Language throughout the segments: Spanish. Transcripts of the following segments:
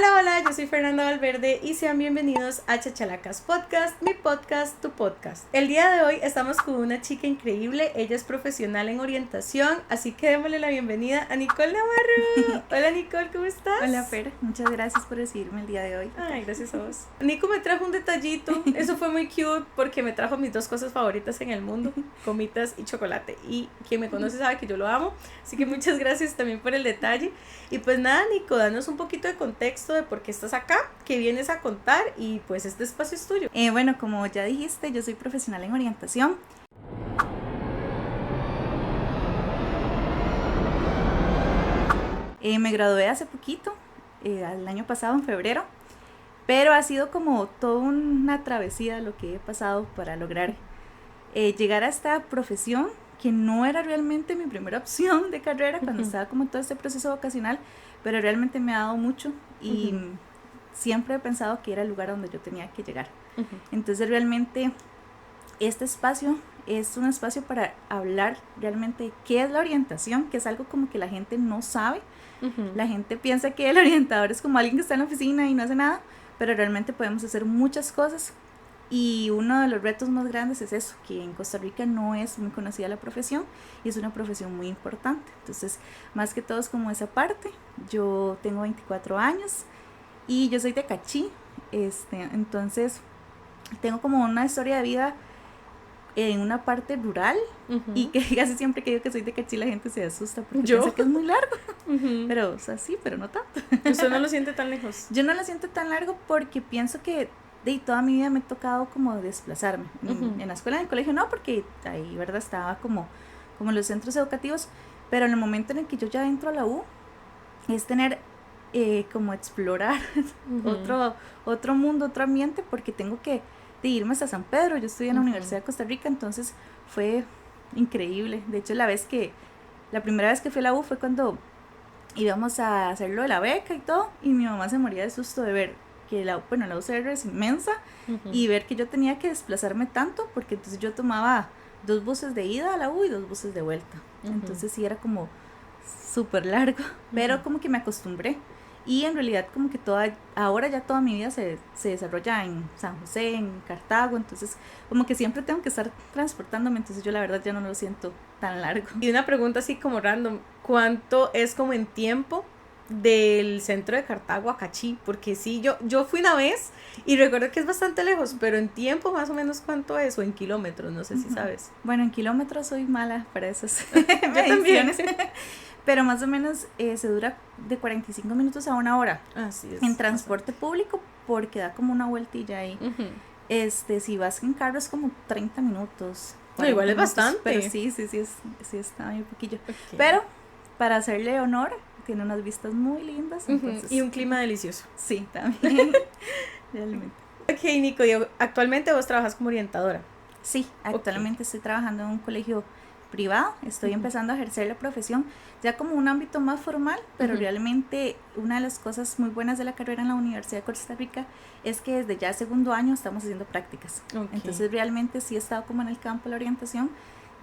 Hola, hola, yo soy Fernanda Valverde y sean bienvenidos a Chachalacas Podcast, mi podcast, tu podcast. El día de hoy estamos con una chica increíble, ella es profesional en orientación, así que démosle la bienvenida a Nicole Navarro. Hola Nicole, ¿cómo estás? Hola Fer, muchas gracias por recibirme el día de hoy. Ay, gracias a vos. Nico me trajo un detallito, eso fue muy cute porque me trajo mis dos cosas favoritas en el mundo, gomitas y chocolate. Y quien me conoce sabe que yo lo amo, así que muchas gracias también por el detalle. Y pues nada, Nico, danos un poquito de contexto de por qué estás acá, qué vienes a contar y pues este espacio es tuyo. Bueno, como ya dijiste, yo soy profesional en orientación. Me gradué hace poquito, el año pasado en febrero, pero ha sido como toda una travesía lo que he pasado para lograr llegar a esta profesión que no era realmente mi primera opción de carrera cuando estaba como en todo este proceso vocacional, pero realmente me ha dado mucho y siempre he pensado que era el lugar donde yo tenía que llegar. Entonces realmente este espacio es un espacio para hablar realmente qué es la orientación, que es algo como que la gente no sabe. La gente piensa que el orientador es como alguien que está en la oficina y no hace nada, pero realmente podemos hacer muchas cosas. Y uno de los retos más grandes es eso, que en Costa Rica no es muy conocida la profesión y es una profesión muy importante. Entonces, más que todo es como esa parte. Yo tengo 24 años y yo soy de Cachí. Entonces, tengo como una historia de vida en una parte rural y que casi siempre que digo que soy de Cachí la gente se asusta porque piensa que es muy largo. Pero, o sea, sí, pero no tanto. ¿Usted no lo siente tan lejos? Yo no lo siento tan largo porque pienso que de toda mi vida me he tocado como desplazarme. En la escuela, en el colegio no, porque ahí, ¿verdad? Estaba como en los centros educativos, pero en el momento en el que yo ya entro a la U, es tener como explorar otro mundo, otro ambiente, porque tengo que irme hasta San Pedro. Yo estudié en la Universidad de Costa Rica, entonces fue increíble. De hecho, la primera vez que fui a la U fue cuando íbamos a hacer lo de la beca y todo, y mi mamá se moría de susto de ver que la UCR es inmensa y ver que yo tenía que desplazarme tanto, porque entonces yo tomaba 2 buses de ida a la U y 2 buses de vuelta. Entonces sí era como súper largo, pero como que me acostumbré. Y en realidad como que ahora ya toda mi vida se desarrolla en San José, en Cartago, entonces como que siempre tengo que estar transportándome, entonces yo la verdad ya no lo siento tan largo. Y una pregunta así como random, ¿cuánto es como en tiempo del centro de Cartago a Cachí? Porque sí, yo fui una vez y recuerdo que es bastante lejos, pero en tiempo más o menos cuánto es, o en kilómetros, no sé si sabes. Bueno, en kilómetros soy mala para esas mediciones. Pero más o menos se dura de 45 minutos a 1 hora. Así es. En transporte público, porque da como una vueltilla ahí. Si vas en carro es como 30 minutos. No, igual es bastante. Pero sí está muy poquillo. Okay. Pero para hacerle honor, tiene unas vistas muy lindas. Entonces, y un clima delicioso. Sí, también. Realmente. Ok, Nico, ¿y actualmente vos trabajas como orientadora? Sí, actualmente estoy trabajando en un colegio privado, estoy empezando a ejercer la profesión ya como un ámbito más formal, pero realmente una de las cosas muy buenas de la carrera en la Universidad de Costa Rica es que desde ya segundo año estamos haciendo prácticas. Entonces realmente sí he estado como en el campo de la orientación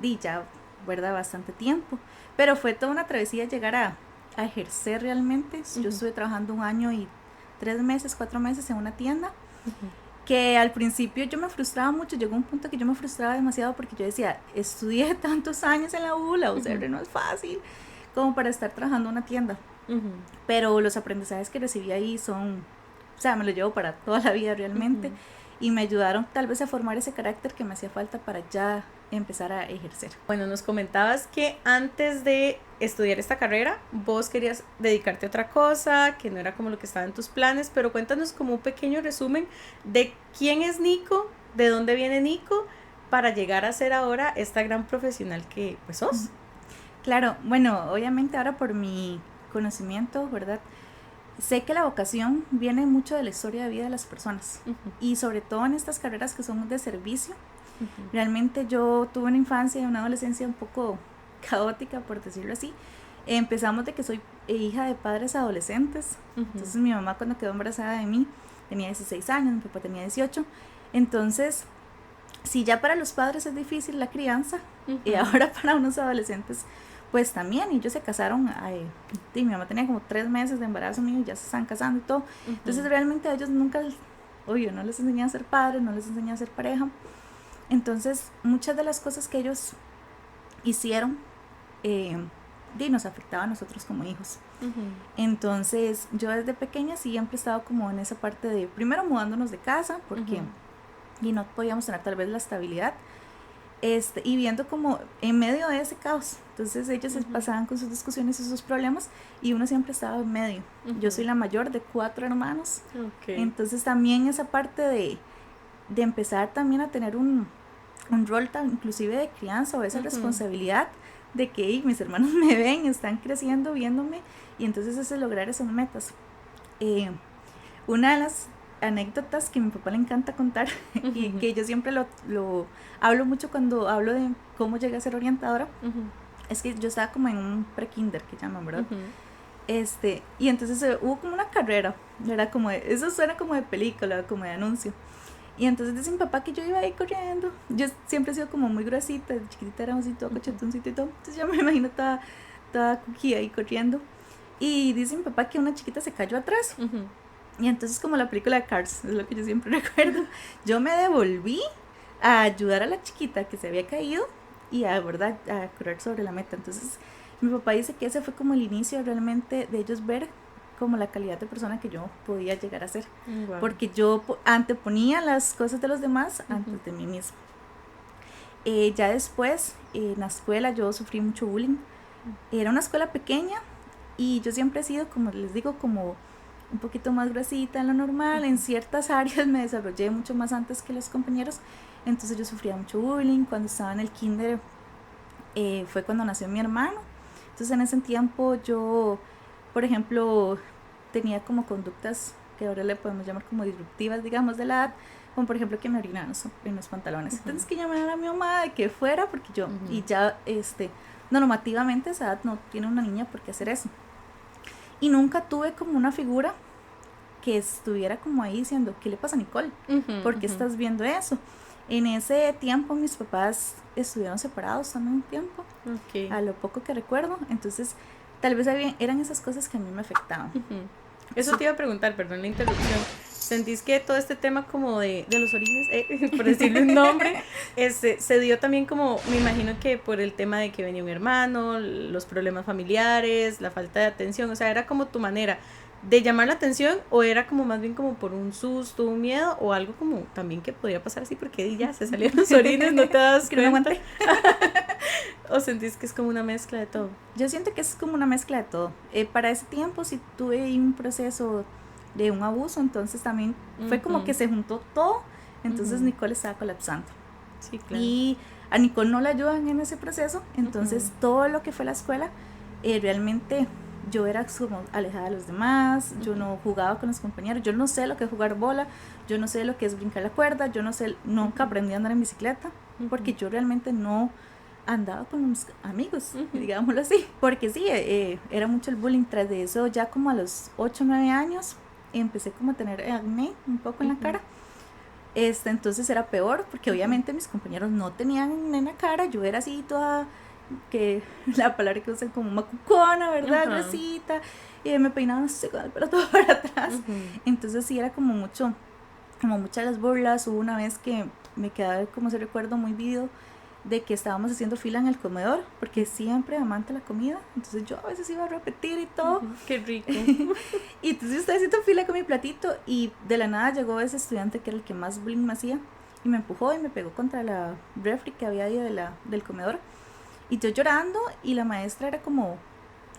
y ya, ¿verdad? Bastante tiempo, pero fue toda una travesía llegar a ejercer realmente. Yo estuve trabajando 1 año y 3 meses, 4 meses en una tienda, que al principio yo me frustraba mucho. Llegó un punto que yo me frustraba demasiado porque yo decía, estudié tantos años en la UCR no es fácil como para estar trabajando en una tienda, pero los aprendizajes que recibí ahí me lo llevo para toda la vida realmente, y me ayudaron tal vez a formar ese carácter que me hacía falta para ya empezar a ejercer. Bueno, nos comentabas que antes de estudiar esta carrera vos querías dedicarte a otra cosa, que no era como lo que estaba en tus planes, pero cuéntanos como un pequeño resumen de quién es Nico, de dónde viene Nico, para llegar a ser ahora esta gran profesional que pues sos. Claro, bueno, obviamente ahora por mi conocimiento, ¿verdad? Sé que la vocación viene mucho de la historia de vida de las personas, y sobre todo en estas carreras que son de servicio. Realmente yo tuve una infancia y una adolescencia un poco caótica, por decirlo así. Empezamos de que soy hija de padres adolescentes. Entonces mi mamá, cuando quedó embarazada de mí, tenía 16 años, mi papá tenía 18. Entonces, si ya para los padres es difícil la crianza, y ahora para unos adolescentes pues también ellos se casaron, mi mamá tenía como 3 meses de embarazo mío y ya se están casando y todo. Entonces realmente a ellos nunca, obvio, no les enseñé a ser padres, no les enseñé a ser pareja. Entonces muchas de las cosas que ellos hicieron nos afectaba a nosotros como hijos. Entonces yo desde pequeña siempre he estado como en esa parte de primero mudándonos de casa porque y no podíamos tener tal vez la estabilidad, y viendo como en medio de ese caos. Entonces ellos se pasaban con sus discusiones y sus problemas y uno siempre estaba en medio. Yo soy la mayor de 4 hermanos. Entonces también esa parte de empezar también a tener un rol inclusive de crianza o esa responsabilidad de que mis hermanos me ven, están creciendo viéndome, y entonces es lograr esas metas. Una de las anécdotas que a mi papá le encanta contar y que yo siempre lo hablo mucho cuando hablo de cómo llegué a ser orientadora, es que yo estaba como en un pre-kinder que llaman, ¿verdad? Y entonces hubo como una carrera, era como eso suena como de película, como de anuncio. Y entonces dice mi papá que yo iba ahí corriendo. Yo siempre he sido como muy gruesita, de chiquitita era así, toda cochetoncita y todo. Entonces yo me imagino toda cookie ahí corriendo. Y dice mi papá que una chiquita se cayó atrás. Y entonces como la película de Cars, es lo que yo siempre recuerdo. Yo me devolví a ayudar a la chiquita que se había caído y a correr sobre la meta. Entonces mi papá dice que ese fue como el inicio realmente de ellos ver como la calidad de persona que yo podía llegar a ser. Wow. Porque yo anteponía las cosas de los demás antes de mí misma. Ya después, en la escuela yo sufrí mucho bullying. Era una escuela pequeña y yo siempre he sido, como les digo, como un poquito más gruesita en lo normal. En ciertas áreas me desarrollé mucho más antes que los compañeros. Entonces yo sufría mucho bullying. Cuando estaba en el kinder fue cuando nació mi hermano. Entonces en ese tiempo yo, por ejemplo, tenía como conductas que ahora le podemos llamar como disruptivas, digamos, de la edad, como por ejemplo que me orinaban en los pantalones. Entonces que llamaran a mi mamá de que fuera, porque yo, y ya normativamente esa edad no tiene una niña por qué hacer eso. Y nunca tuve como una figura que estuviera como ahí diciendo, ¿qué le pasa a Nicole? ¿Por qué estás viendo eso? En ese tiempo mis papás estuvieron separados también un tiempo, a lo poco que recuerdo. Entonces tal vez eran esas cosas que a mí me afectaban. Eso te iba a preguntar, perdón la interrupción. ¿Sentís que todo este tema como de los orines, por decirle un nombre, se dio también como, me imagino que por el tema de que venía mi hermano, los problemas familiares, la falta de atención, o sea, era como tu manera de llamar la atención, o era como más bien como por un susto, un miedo, o algo como también que podría pasar así porque ya se salieron los orines, no te das cuenta? ¿O sentís que es como una mezcla de todo? Yo siento que es como una mezcla de todo. Para ese tiempo sí tuve un proceso de un abuso, entonces también fue como que se juntó todo, entonces Nicole estaba colapsando. Sí, claro. Y a Nicole no la ayudan en ese proceso, entonces todo lo que fue la escuela, realmente yo era como alejada de los demás, yo no jugaba con los compañeros, yo no sé lo que es jugar bola, yo no sé lo que es brincar la cuerda, yo no sé, nunca aprendí a andar en bicicleta, porque yo realmente no andaba con mis amigos, digámoslo así, porque sí, era mucho el bullying. Tras de eso, ya como a los 8 o 9 años, empecé como a tener acné un poco en la cara. Entonces era peor, porque obviamente mis compañeros no tenían acné en la cara, yo era así toda, que la palabra que usan como macucona, ¿verdad? Gruesita, y me peinaban así con el pelo todo para atrás. Entonces sí era como muchas las burlas. Hubo una vez que me quedaba, como se recuerdo, muy vivo, de que estábamos haciendo fila en el comedor, porque siempre amante la comida, entonces yo a veces iba a repetir y todo. Qué rico. Y entonces estaba haciendo fila con mi platito y de la nada llegó ese estudiante que era el que más bullying me hacía y me empujó y me pegó contra la refri que había ahí del comedor, y yo llorando, y la maestra era como,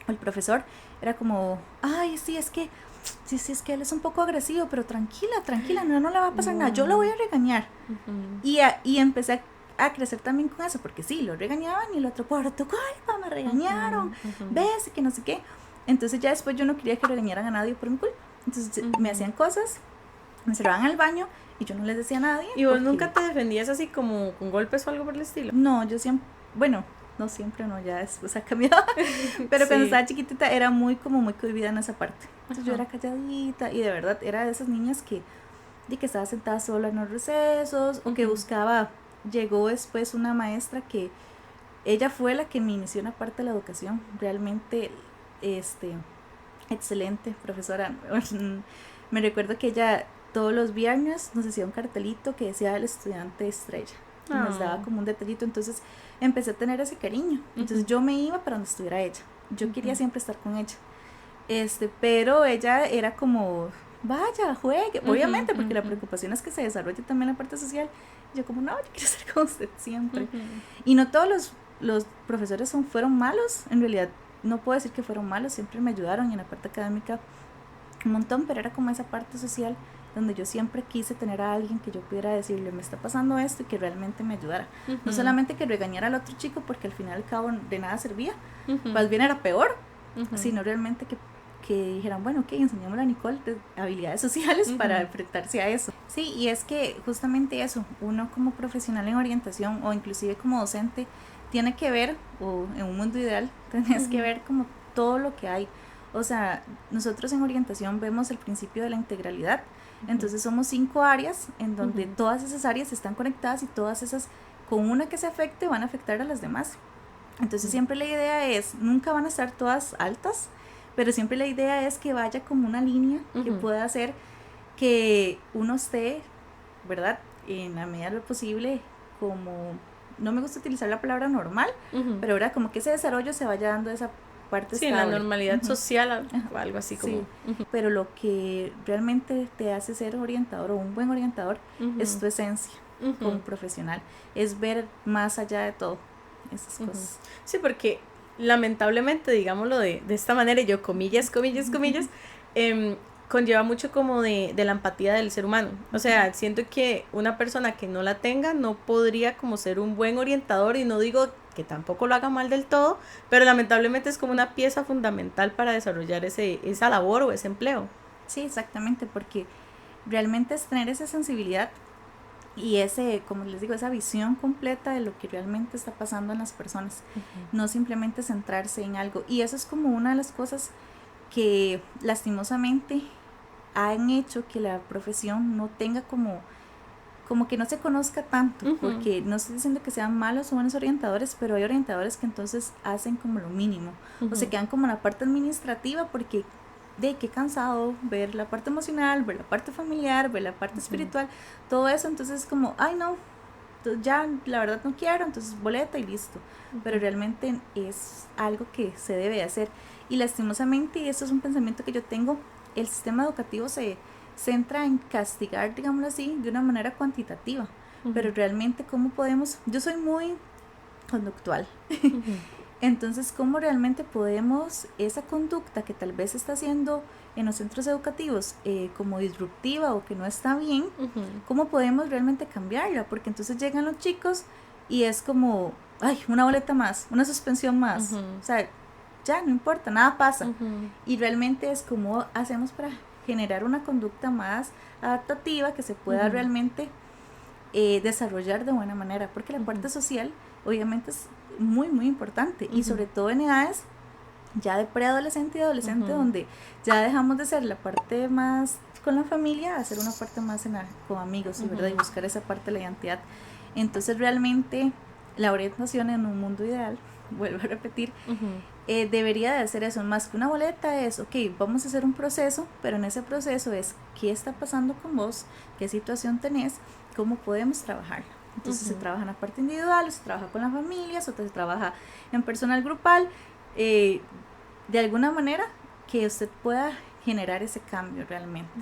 el profesor era como, ay, sí, es que él es un poco agresivo, pero tranquila, no le va a pasar nada, yo lo voy a regañar. Y empecé a crecer también con eso, porque sí, lo regañaban y el otro, por tu culpa me regañaron, ves, que no sé qué. Entonces ya después yo no quería que regañaran a nadie por mi culpa, entonces me hacían cosas, me cerraban al baño y yo no les decía a nadie. ¿Y vos nunca te defendías así como con golpes o algo por el estilo? No, yo siempre, bueno, no siempre, no, ya después ha cambiado, pero cuando estaba chiquitita era muy cohibida en esa parte. Entonces yo era calladita y de verdad era de esas niñas que estaba sentada sola en los recesos, o que buscaba. Llegó después una maestra que ella fue la que me inició en la parte de la educación, realmente, excelente profesora. Me recuerdo que ella todos los viernes nos hacía un cartelito que decía el estudiante estrella, y nos daba como un detallito, entonces empecé a tener ese cariño, entonces yo me iba para donde estuviera ella, yo quería siempre estar con ella, pero ella era como, vaya, juegue, obviamente, porque la preocupación es que se desarrolle también la parte social. Yo como, no, yo quiero ser con usted siempre. Y no todos los profesores fueron malos, en realidad no puedo decir que fueron malos, siempre me ayudaron, y en la parte académica un montón, pero era como esa parte social donde yo siempre quise tener a alguien que yo pudiera decirle, me está pasando esto, y que realmente me ayudara. No solamente que regañara al otro chico, porque al final y al cabo de nada servía, más bien era peor, sino realmente que dijeran, bueno, ok, enseñémosle a Nicole habilidades sociales para enfrentarse a eso. Sí, y es que justamente eso, uno como profesional en orientación o inclusive como docente, tiene que ver, o en un mundo ideal, tenés que ver como todo lo que hay. O sea, nosotros en orientación vemos el principio de la integralidad, entonces somos 5 áreas en donde todas esas áreas están conectadas, y todas esas, con una que se afecte, van a afectar a las demás. Entonces siempre la idea es, nunca van a estar todas altas, pero siempre la idea es que vaya como una línea que pueda hacer que uno esté, ¿verdad?, en la medida de lo posible, como, no me gusta utilizar la palabra normal, pero ahora como que ese desarrollo se vaya dando esa parte estable. La normalidad social o algo así como. Sí. Pero lo que realmente te hace ser orientador o un buen orientador es tu esencia como profesional, es ver más allá de todo esas cosas. Sí, porque lamentablemente, digámoslo de esta manera, y yo comillas, conlleva mucho como de la empatía del ser humano. O sea, siento que una persona que no la tenga no podría como ser un buen orientador, y no digo que tampoco lo haga mal del todo, pero lamentablemente es como una pieza fundamental para desarrollar esa labor o ese empleo. Sí, exactamente, porque realmente es tener esa sensibilidad y como les digo, esa visión completa de lo que realmente está pasando en las personas, no simplemente centrarse en algo. Y eso es como una de las cosas que lastimosamente han hecho que la profesión no tenga como que no se conozca tanto, porque no estoy diciendo que sean malos o buenos orientadores, pero hay orientadores que entonces hacen como lo mínimo, o se quedan como en la parte administrativa, porque qué cansado ver la parte emocional, ver la parte familiar, ver la parte espiritual, todo eso, entonces como, ay no, ya la verdad no quiero, entonces boleta y listo, pero realmente es algo que se debe hacer, y lastimosamente, y esto es un pensamiento que yo tengo, el sistema educativo se centra en castigar, digámoslo así, de una manera cuantitativa, pero realmente cómo podemos, yo soy muy conductual, entonces cómo realmente podemos, esa conducta que tal vez está haciendo en los centros educativos como disruptiva o que no está bien, cómo podemos realmente cambiarla, porque entonces llegan los chicos y es como, ay, una boleta más, una suspensión más, o sea, ya no importa, nada pasa, y realmente es como hacemos para generar una conducta más adaptativa que se pueda realmente desarrollar de buena manera, porque la parte social obviamente es muy muy importante, y sobre todo en edades ya de preadolescente y adolescente, donde ya dejamos de ser la parte más con la familia a hacer una parte más con amigos, ¿verdad? Y buscar esa parte de la identidad. Entonces realmente la orientación en un mundo ideal, vuelvo a repetir, debería de hacer eso, más que una boleta es, ok, vamos a hacer un proceso, pero en ese proceso es, ¿qué está pasando con vos? ¿Qué situación tenés? ¿Cómo podemos trabajar? Entonces se trabaja en la parte individual, se trabaja con las familias, o se trabaja en personal grupal, de alguna manera que usted pueda generar ese cambio realmente,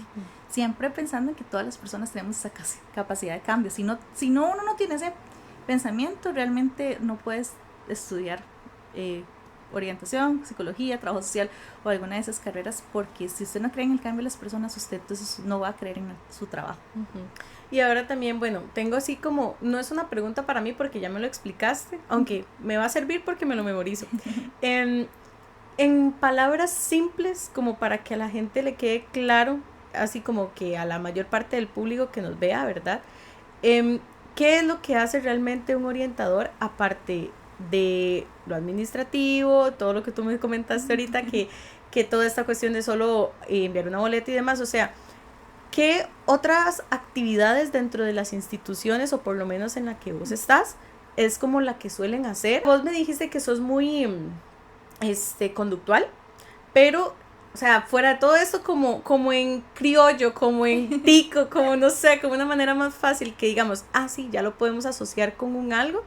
siempre pensando en que todas las personas tenemos esa capacidad de cambio. Si no uno no tiene ese pensamiento, realmente no puedes estudiar orientación, psicología, trabajo social o alguna de esas carreras, porque si usted no cree en el cambio de las personas, usted entonces no va a creer en su trabajo. Y ahora también, bueno, tengo así como, no es una pregunta para mí porque ya me lo explicaste, aunque me va a servir porque me lo memorizo. En palabras simples, como para que a la gente le quede claro, así como que a la mayor parte del público que nos vea, ¿verdad? ¿Qué es lo que hace realmente un orientador, aparte de lo administrativo, todo lo que tú me comentaste ahorita, que toda esta cuestión de solo enviar una boleta y demás? O sea, ¿qué otras actividades dentro de las instituciones, o por lo menos en la que vos estás, es como la que suelen hacer. Vos me dijiste que sos muy conductual, pero, o sea, fuera de todo esto, como en criollo, como en tico, como no sé, como una manera más fácil que digamos, sí, ya lo podemos asociar con un algo.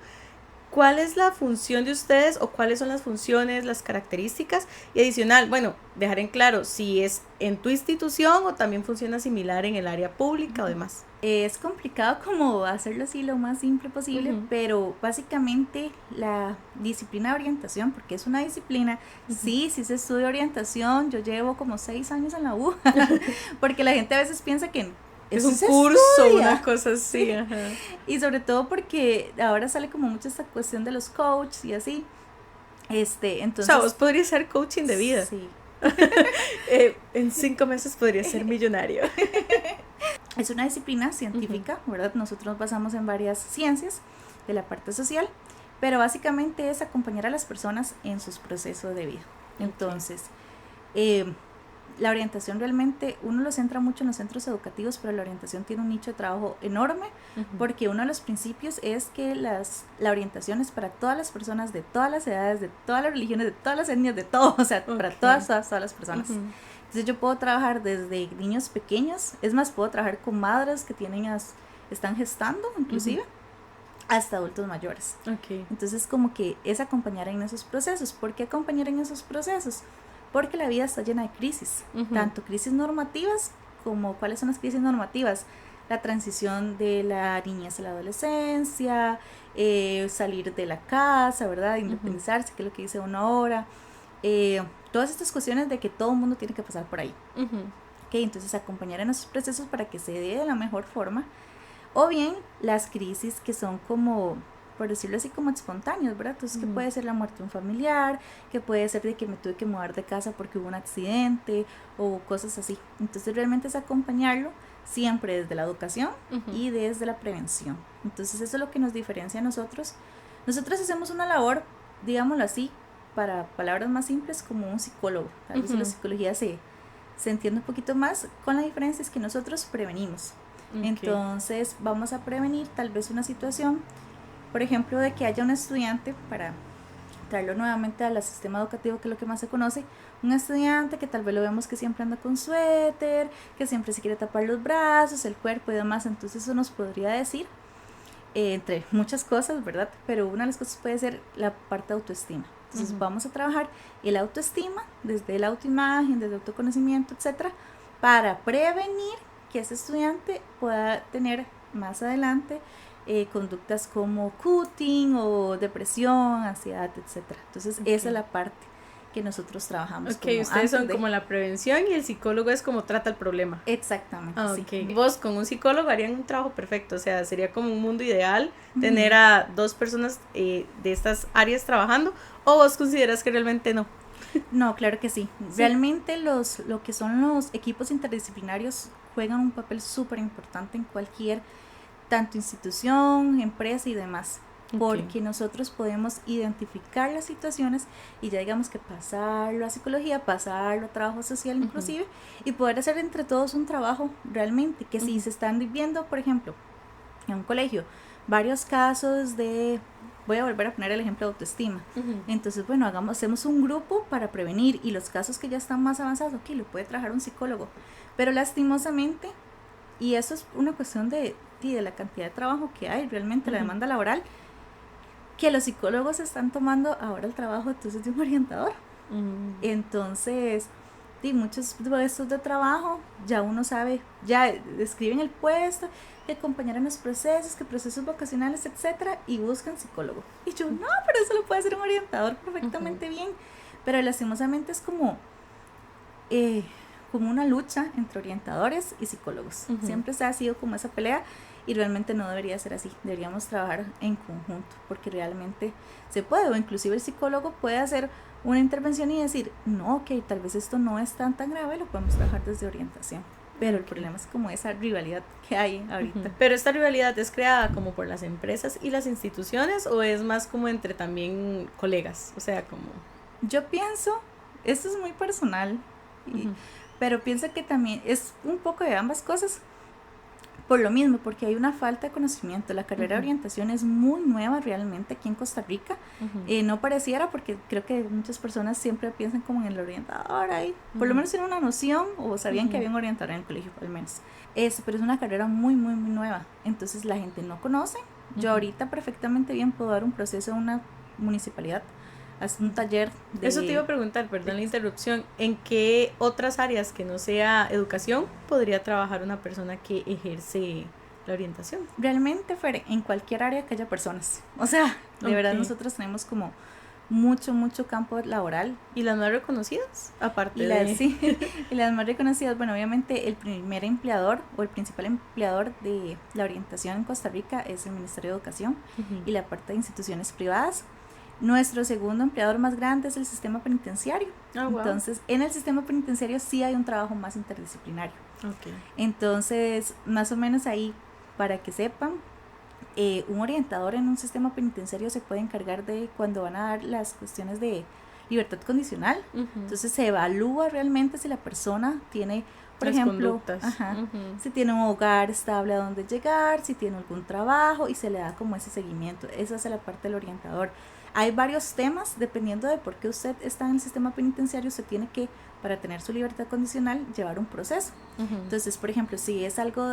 ¿Cuál es la función de ustedes o cuáles son las funciones, las características? Y adicional, bueno, dejar en claro si es en tu institución o también funciona similar en el área pública o demás. Es complicado como hacerlo así lo más simple posible, pero básicamente la disciplina de orientación, porque es una disciplina, sí se estudia orientación, yo llevo como 6 años en la U, porque la gente a veces piensa que es un curso, estudia. Una cosa así. Sí. Ajá. Y sobre todo porque ahora sale como mucho esta cuestión de los coaches y así. Entonces, o sea, vos podrías ser coaching de vida. Sí. En 5 meses podrías ser millonario. Es una disciplina científica, ¿verdad? Nosotros nos basamos en varias ciencias de la parte social, pero básicamente es acompañar a las personas en sus procesos de vida. Entonces, la orientación realmente, uno lo centra mucho en los centros educativos, pero la orientación tiene un nicho de trabajo enorme, porque uno de los principios es que la orientación es para todas las personas de todas las edades, de todas las religiones, de todas las etnias, de todo, o sea, para todas las personas. Entonces yo puedo trabajar desde niños pequeños, es más, puedo trabajar con madres que están gestando inclusive, hasta adultos mayores. Entonces como que es acompañar en esos procesos. ¿Por qué acompañar en esos procesos? Porque la vida está llena de crisis, tanto crisis normativas como cuáles son las crisis normativas, la transición de la niñez a la adolescencia, salir de la casa, ¿verdad? Independizarse, que es lo que dice uno ahora, todas estas cuestiones de que todo el mundo tiene que pasar por ahí. Entonces acompañar en esos procesos para que se dé de la mejor forma, o bien las crisis que son como, por decirlo así, como espontáneos, ¿verdad? Entonces, que puede ser la muerte de un familiar, que puede ser de que me tuve que mudar de casa porque hubo un accidente o cosas así. Entonces, realmente es acompañarlo siempre desde la educación y desde la prevención. Entonces, eso es lo que nos diferencia a nosotros. Nosotros hacemos una labor, digámoslo así, para palabras más simples, como un psicólogo. Tal vez la psicología se entiende un poquito más, con la diferencia es que nosotros prevenimos. Entonces, vamos a prevenir tal vez una situación, por ejemplo, de que haya un estudiante, para traerlo nuevamente al sistema educativo, que es lo que más se conoce, un estudiante que tal vez lo vemos que siempre anda con suéter, que siempre se quiere tapar los brazos, el cuerpo y demás. Entonces eso nos podría decir, entre muchas cosas, ¿verdad? Pero una de las cosas puede ser la parte de autoestima. Entonces vamos a trabajar el autoestima, desde la autoimagen, desde el autoconocimiento, etcétera, para prevenir que ese estudiante pueda tener más adelante conductas como cutting o depresión, ansiedad, etcétera. Entonces esa es la parte que nosotros trabajamos. Ustedes son como la prevención y el psicólogo es como trata el problema. Exactamente. Sí. Vos con un psicólogo harían un trabajo perfecto, o sea, sería como un mundo ideal tener a 2 personas de estas áreas trabajando, o vos consideras que realmente no. No, claro que sí. Realmente lo que son los equipos interdisciplinarios juegan un papel súper importante en cualquier, tanto institución, empresa y demás, porque nosotros podemos identificar las situaciones y ya digamos que pasarlo a psicología, pasarlo a trabajo social inclusive, y poder hacer entre todos un trabajo realmente, que si se están viviendo, por ejemplo, en un colegio, varios casos de, voy a volver a poner el ejemplo de autoestima, entonces bueno, hacemos un grupo para prevenir, y los casos que ya están más avanzados, ok, lo puede trabajar un psicólogo, pero lastimosamente, y eso es una cuestión de la cantidad de trabajo que hay, realmente la demanda laboral, que los psicólogos están tomando ahora el trabajo entonces de un orientador. Entonces, muchos puestos de trabajo, ya uno sabe, ya describen el puesto, que acompañar en los procesos, que procesos vocacionales, etcétera, y buscan psicólogo. Y yo, no, pero eso lo puede hacer un orientador perfectamente bien. Pero lastimosamente es como una lucha entre orientadores y psicólogos. Siempre se ha sido como esa pelea, y realmente no debería ser así. Deberíamos trabajar en conjunto, porque realmente se puede, o inclusive el psicólogo puede hacer una intervención y decir, no, ok, tal vez esto no es tan grave, lo podemos trabajar desde orientación. Pero el problema es como esa rivalidad que hay ahorita. Pero esta rivalidad es creada como por las empresas y las instituciones, o es más como entre también colegas, o sea, como... Yo pienso, esto es muy personal, pero pienso que también es un poco de ambas cosas, Por lo mismo, porque hay una falta de conocimiento. La carrera de orientación es muy nueva realmente aquí en Costa Rica. No pareciera, porque creo que muchas personas siempre piensan como en el orientador ahí. Por lo menos tienen una noción o sabían que había un orientador en el colegio, al menos. Pero es una carrera muy, muy, muy nueva. Entonces la gente no conoce. Yo ahorita perfectamente bien puedo dar un proceso en una municipalidad, hacer un taller de... Eso te iba a preguntar, perdón la interrupción, ¿en qué otras áreas que no sea educación podría trabajar una persona que ejerce la orientación? Realmente, Fer, en cualquier área que haya personas. O sea, de verdad nosotros tenemos como mucho, mucho campo laboral. ¿Y las más reconocidas? Aparte Sí, y las más reconocidas, bueno, obviamente el primer empleador o el principal empleador de la orientación en Costa Rica es el Ministerio de Educación y la parte de instituciones privadas. Nuestro segundo empleador más grande es el sistema penitenciario. Entonces, en el sistema penitenciario sí hay un trabajo más interdisciplinario. Entonces, más o menos ahí, para que sepan, un orientador en un sistema penitenciario se puede encargar de cuando van a dar las cuestiones de libertad condicional. Entonces, se evalúa realmente si la persona tiene, por ejemplo, si tiene un hogar estable a donde llegar, si tiene algún trabajo, y se le da como ese seguimiento. Esa es la parte del orientador. Hay varios temas, dependiendo de por qué usted está en el sistema penitenciario, usted tiene que, para tener su libertad condicional, llevar un proceso. Entonces, por ejemplo, si es algo,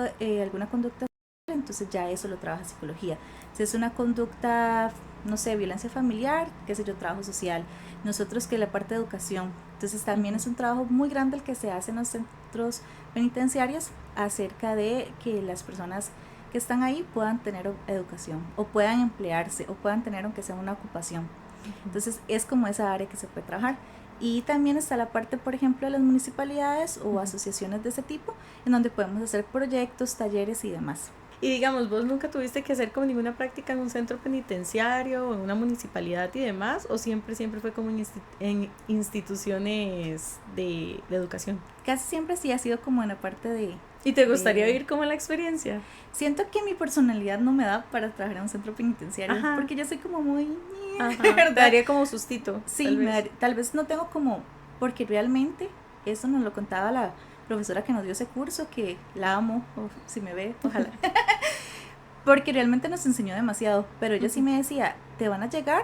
alguna conducta, entonces ya eso lo trabaja psicología. Si es una conducta, no sé, violencia familiar, qué sé yo, trabajo social. Nosotros que la parte de educación. Entonces también es un trabajo muy grande el que se hace en los centros penitenciarios acerca de que las personas que están ahí puedan tener educación o puedan emplearse o puedan tener aunque sea una ocupación. Entonces es como esa área que se puede trabajar. Y también está la parte, por ejemplo, de las municipalidades o asociaciones de ese tipo, en donde podemos hacer proyectos, talleres y demás. Y digamos, ¿vos nunca tuviste que hacer como ninguna práctica en un centro penitenciario o en una municipalidad y demás? ¿O siempre fue como en instituciones de educación? Casi siempre sí ha sido como en la parte de... ¿Y te gustaría vivir como la experiencia? Siento que mi personalidad no me da para trabajar en un centro penitenciario, porque yo soy como muy... Te daría como sustito. Sí, tal vez no tengo como... Porque realmente, eso nos lo contaba la profesora que nos dio ese curso, que la amo, si me ve, ojalá. Porque realmente nos enseñó demasiado, pero ella sí me decía, te van a llegar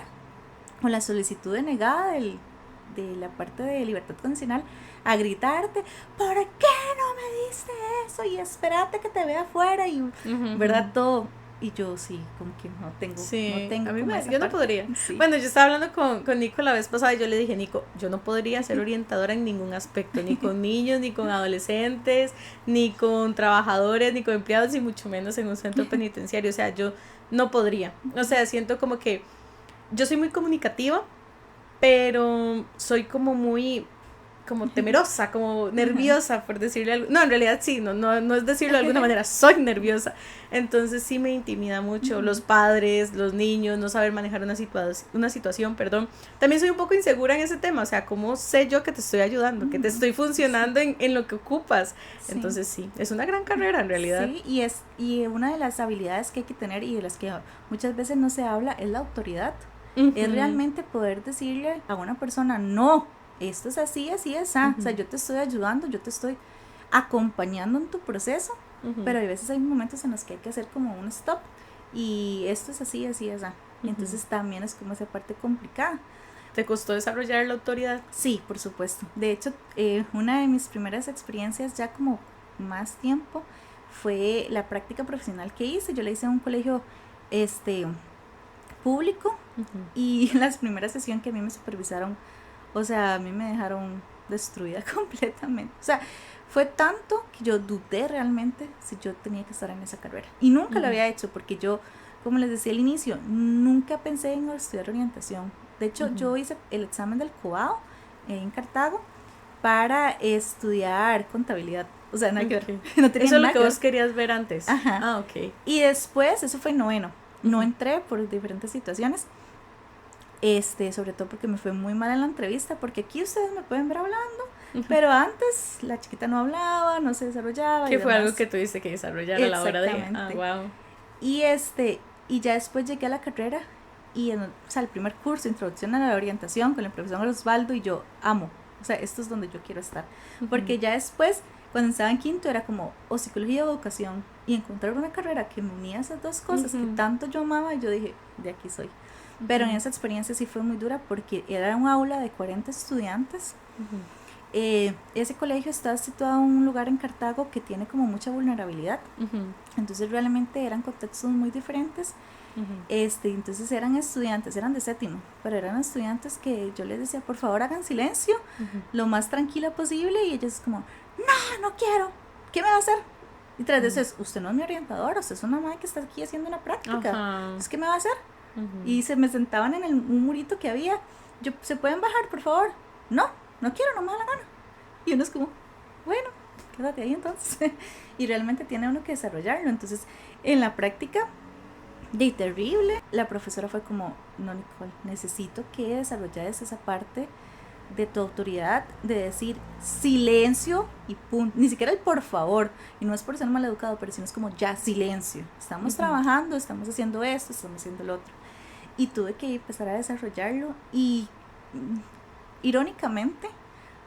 con la solicitud denegada de la parte de libertad condicional a gritarte, ¿por qué no me diste eso? Y espérate que te vea afuera y verdad todo. Y yo sí, como que no tengo a mí yo no podría. Bueno, yo estaba hablando con Nico la vez pasada y yo le dije, Nico, yo no podría ser orientadora en ningún aspecto, ni con niños, ni con adolescentes, ni con trabajadores, ni con empleados, y mucho menos en un centro penitenciario. O sea, yo no podría. O sea, siento como que yo soy muy comunicativa, pero soy como muy... como temerosa, como nerviosa, por decirle algo. No, en realidad sí, no es decirlo de alguna manera, soy nerviosa. Entonces sí me intimida mucho los padres, los niños, no saber manejar una situación, perdón. También soy un poco insegura en ese tema, o sea, ¿cómo sé yo que te estoy ayudando, que te estoy funcionando en lo que ocupas? Sí. Entonces sí, es una gran carrera en realidad. Sí, y una de las habilidades que hay que tener y de las que muchas veces no se habla es la autoridad. Es realmente poder decirle a una persona, no, esto es así, así es, o sea, yo te estoy ayudando, yo te estoy acompañando en tu proceso, pero a veces hay momentos en los que hay que hacer como un stop, y esto es así, así es, entonces también es como esa parte complicada. ¿Te costó desarrollar la autoridad? Sí, por supuesto. De hecho, una de mis primeras experiencias ya como más tiempo fue la práctica profesional que hice. Yo la hice en un colegio público, y la primera sesión que a mí me supervisaron, o sea, a mí me dejaron destruida completamente. O sea, fue tanto que yo dudé realmente si yo tenía que estar en esa carrera. Y nunca lo había hecho porque yo, como les decía al inicio, nunca pensé en estudiar orientación. De hecho, yo hice el examen del COBAO en Cartago para estudiar contabilidad. O sea, nada que ver. No tenía eso es lo que vos querías ver antes. Ok. Y después, eso fue en noveno. No entré por diferentes situaciones. Sobre todo porque me fue muy mal en la entrevista, porque aquí ustedes me pueden ver hablando, pero antes la chiquita no hablaba, no se desarrollaba. Que fue algo que tuviste que desarrollar a la hora de... wow. Y ya después llegué a la carrera, y o sea, el primer curso, Introducción a la Orientación, con el profesor Osvaldo, y yo amo o sea, esto es donde yo quiero estar. Porque ya después, cuando estaba en quinto, era como o psicología o educación, y encontrar una carrera que me unía esas dos cosas que tanto yo amaba, yo dije, de aquí soy. Pero en esa experiencia sí fue muy dura porque era un aula de 40 estudiantes. Ese colegio está situado en un lugar en Cartago que tiene como mucha vulnerabilidad. Entonces realmente eran contextos muy diferentes. Entonces eran estudiantes, eran de séptimo, pero eran estudiantes que yo les decía, por favor hagan silencio, lo más tranquila posible, y ellos como, no quiero, ¿qué me va a hacer? Y tras de eso es, usted no es mi orientador, usted es una madre que está aquí haciendo una práctica, ¿qué me va a hacer? Y se me sentaban en un murito que había, ¿se pueden bajar, por favor? No quiero, no me da la gana. Y uno es como, bueno, quédate ahí entonces. Y realmente tiene uno que desarrollarlo. Entonces, en la práctica, de terrible, la profesora fue como, no, Nicole, necesito que desarrolles esa parte de tu autoridad, de decir silencio y punto. Ni siquiera el por favor, y no es por ser mal educado, pero sino es como ya, silencio. Estamos trabajando, estamos haciendo esto, estamos haciendo lo otro. Y tuve que empezar a desarrollarlo, y irónicamente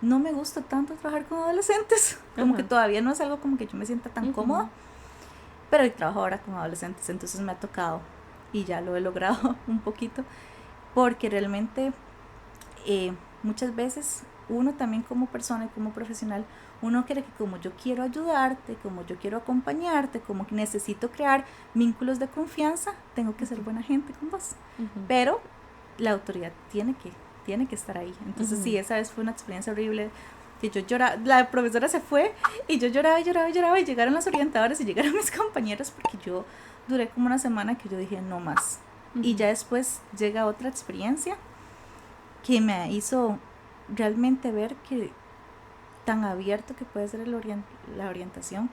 no me gusta tanto trabajar con adolescentes, como que todavía no es algo como que yo me sienta tan cómoda, pero yo trabajo ahora con adolescentes, entonces me ha tocado y ya lo he logrado un poquito, porque realmente muchas veces uno también como persona y como profesional, uno cree que como yo quiero ayudarte, como yo quiero acompañarte, como que necesito crear vínculos de confianza, tengo que ser buena gente con vos, pero la autoridad tiene que estar ahí. Entonces sí, esa vez fue una experiencia horrible, que yo lloraba, la profesora se fue y yo lloraba, y llegaron los orientadores y llegaron mis compañeros, porque yo duré como una semana que yo dije no más. Y ya después llega otra experiencia que me hizo realmente ver que tan abierto que puede ser la orientación.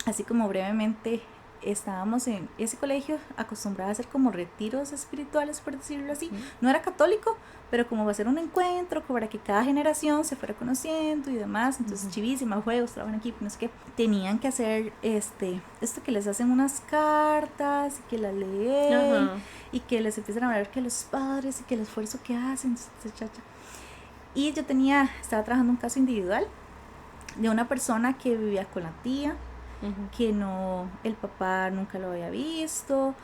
Así como brevemente, estábamos en ese colegio acostumbrada a hacer como retiros espirituales, por decirlo así. No era católico, pero como va a ser un encuentro para que cada generación se fuera conociendo y demás. Entonces chivísima, juegos, trabajo en equipo, no sé qué. Tenían que hacer esto que les hacen unas cartas y que las leen y que les empiezan a hablar que los padres y que el esfuerzo que hacen, chacha. Y yo estaba trabajando un caso individual de una persona que vivía con la tía, que el papá nunca lo había visto,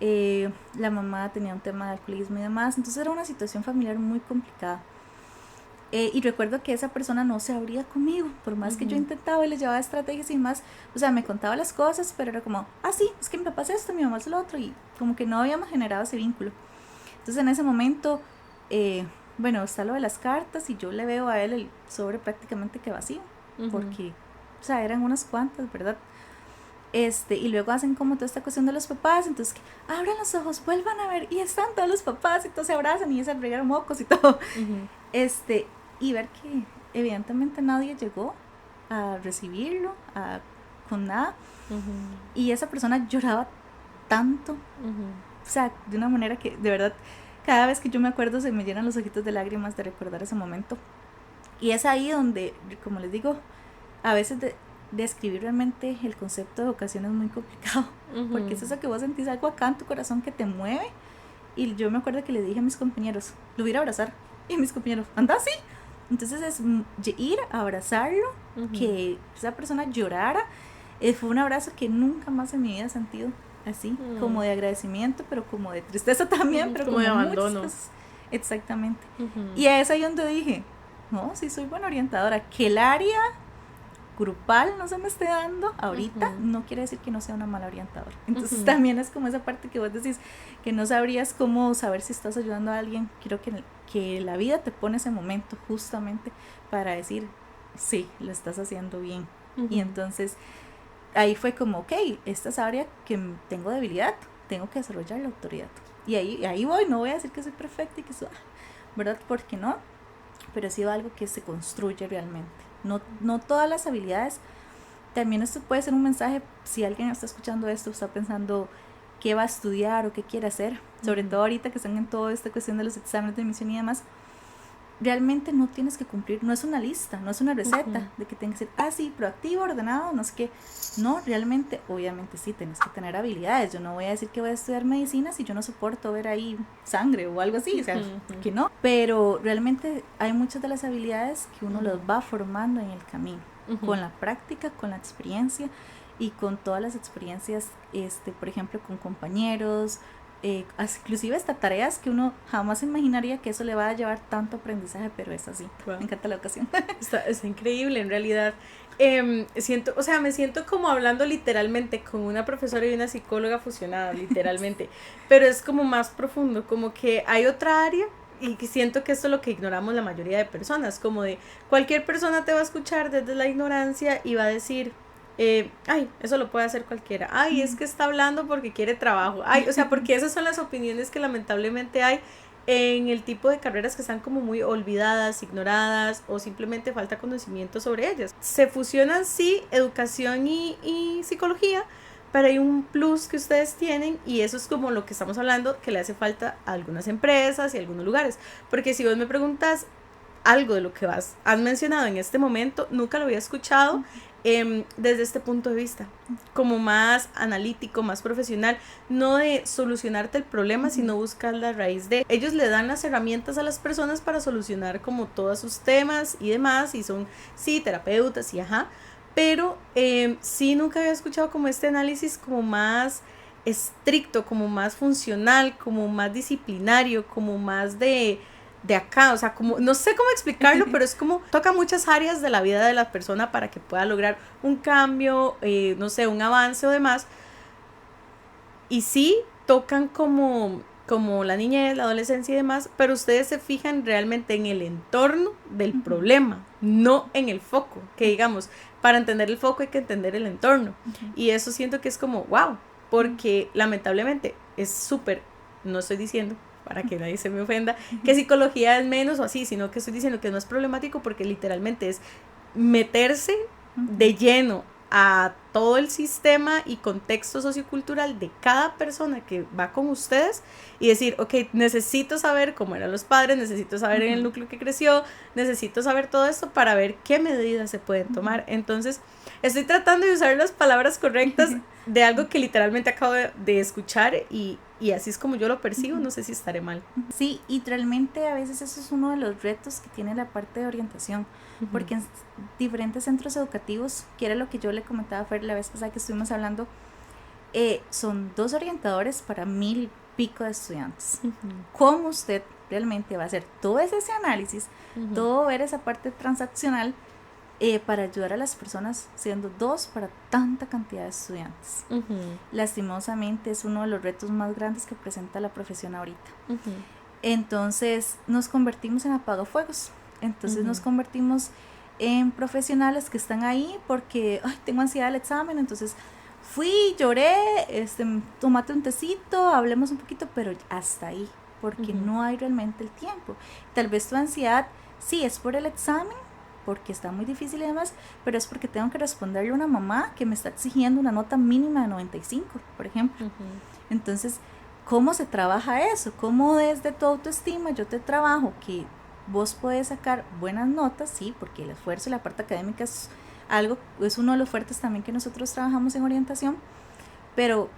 la mamá tenía un tema de alcoholismo y demás, entonces era una situación familiar muy complicada. Y recuerdo que esa persona no se abría conmigo, por más que yo intentaba y le llevaba estrategias y más, o sea, me contaba las cosas, pero era como, sí, es que mi papá es esto, mi mamá es lo otro, y como que no habíamos generado ese vínculo. Entonces en ese momento, bueno, está lo de las cartas y yo le veo a él el sobre prácticamente que vacío, porque, o sea, eran unas cuantas, ¿verdad? Y luego hacen como toda esta cuestión de los papás, entonces abran los ojos, vuelvan a ver, y están todos los papás y todos se abrazan y se regaron mocos y todo. Y ver que evidentemente nadie llegó a recibirlo, con nada, y esa persona lloraba tanto, o sea, de una manera que de verdad cada vez que yo me acuerdo se me llenan los ojitos de lágrimas de recordar ese momento. Y es ahí donde, como les digo, a veces describir realmente el concepto de vocación es muy complicado, porque es eso que vos sentís algo acá en tu corazón que te mueve. Y yo me acuerdo que le dije a mis compañeros, lo voy a ir a abrazar, y mis compañeros, anda así. Entonces es ir a abrazarlo, que esa persona llorara. Fue un abrazo que nunca más en mi vida he sentido así, como de agradecimiento, pero como de tristeza también, pero como de abandono. Exactamente. Y es ahí donde dije, no, sí soy buena orientadora, que el área grupal no se me esté dando ahorita, no quiere decir que no sea una mala orientadora. Entonces también es como esa parte que vos decís, que no sabrías cómo saber si estás ayudando a alguien. Creo que la vida te pone ese momento justamente para decir, sí, lo estás haciendo bien. Y entonces ahí fue como, ok, esta es área que tengo debilidad, tengo que desarrollar la autoridad. Y ahí voy, no voy a decir que soy perfecta y que soy, ¿verdad? Porque no, pero ha sido algo que se construye realmente. No todas las habilidades. También esto puede ser un mensaje, si alguien está escuchando esto, está pensando qué va a estudiar o qué quiere hacer, sobre todo ahorita que están en toda esta cuestión de los exámenes de admisión y demás. realmente no tienes que cumplir, no es una lista, no es una receta de que tienes que ser sí, proactivo, ordenado, no sé qué. No, realmente, obviamente sí, tienes que tener habilidades. Yo no voy a decir que voy a estudiar medicina si yo no soporto ver ahí sangre o algo así, o sea, que no. Pero realmente hay muchas de las habilidades que uno los va formando en el camino, con la práctica, con la experiencia y con todas las experiencias, por ejemplo, con compañeros, inclusive hasta tareas que uno jamás imaginaría que eso le va a llevar tanto aprendizaje, pero es así. Wow. Me encanta la ocasión. Está increíble en realidad. Me siento como hablando literalmente con una profesora y una psicóloga fusionadas, literalmente, pero es como más profundo, como que hay otra área y siento que esto es lo que ignoramos la mayoría de personas, como de cualquier persona te va a escuchar desde la ignorancia y va a decir, eso lo puede hacer cualquiera, es que está hablando porque quiere trabajo, porque esas son las opiniones que lamentablemente hay en el tipo de carreras que están como muy olvidadas, ignoradas o simplemente falta conocimiento sobre ellas. Se fusionan sí educación y psicología, pero hay un plus que ustedes tienen y eso es como lo que estamos hablando que le hace falta a algunas empresas y a algunos lugares, porque si vos me preguntas algo de lo que has mencionado en este momento, nunca lo había escuchado desde este punto de vista, como más analítico, más profesional, no de solucionarte el problema, sino buscar la raíz de. Ellos le dan las herramientas a las personas para solucionar como todos sus temas y demás, y son, sí, terapeutas y pero sí nunca había escuchado como este análisis como más estricto, como más funcional, como más disciplinario, como más de acá, o sea, como, no sé cómo explicarlo, pero es como, toca muchas áreas de la vida de la persona para que pueda lograr un cambio, no sé, un avance o demás, y sí, tocan como la niñez, la adolescencia y demás, pero ustedes se fijan realmente en el entorno del problema, no en el foco, que digamos, para entender el foco hay que entender el entorno, y eso siento que es como, wow, porque lamentablemente es súper, no estoy diciendo para que nadie se me ofenda, que psicología es menos o así, sino que estoy diciendo que no es problemático porque literalmente es meterse de lleno a todo el sistema y contexto sociocultural de cada persona que va con ustedes y decir, ok, necesito saber cómo eran los padres, necesito saber en el núcleo que creció, necesito saber todo esto para ver qué medidas se pueden tomar. Entonces, estoy tratando de usar las palabras correctas de algo que literalmente acabo de escuchar y así es como yo lo percibo, no sé si estaré mal. Sí, y realmente a veces eso es uno de los retos que tiene la parte de orientación, porque en diferentes centros educativos, que era lo que yo le comentaba a Fer la vez pasada que estuvimos hablando, son 2 orientadores para 1000 pico de estudiantes. ¿Cómo usted realmente va a hacer todo ese análisis, todo ver esa parte transaccional para ayudar a las personas siendo 2 para tanta cantidad de estudiantes? Lastimosamente es uno de los retos más grandes que presenta la profesión ahorita. Entonces nos convertimos en apagafuegos, entonces nos convertimos en profesionales que están ahí porque tengo ansiedad del examen, entonces fui, lloré, tómate un tecito, hablemos un poquito, pero hasta ahí, porque no hay realmente el tiempo. Tal vez tu ansiedad sí es por el examen, porque está muy difícil y demás, pero es porque tengo que responderle a una mamá que me está exigiendo una nota mínima de 95, por ejemplo. Entonces, ¿cómo se trabaja eso? ¿Cómo desde tu autoestima yo te trabajo que vos podés sacar buenas notas? Sí, porque el esfuerzo y la parte académica es uno de los fuertes también que nosotros trabajamos en orientación, pero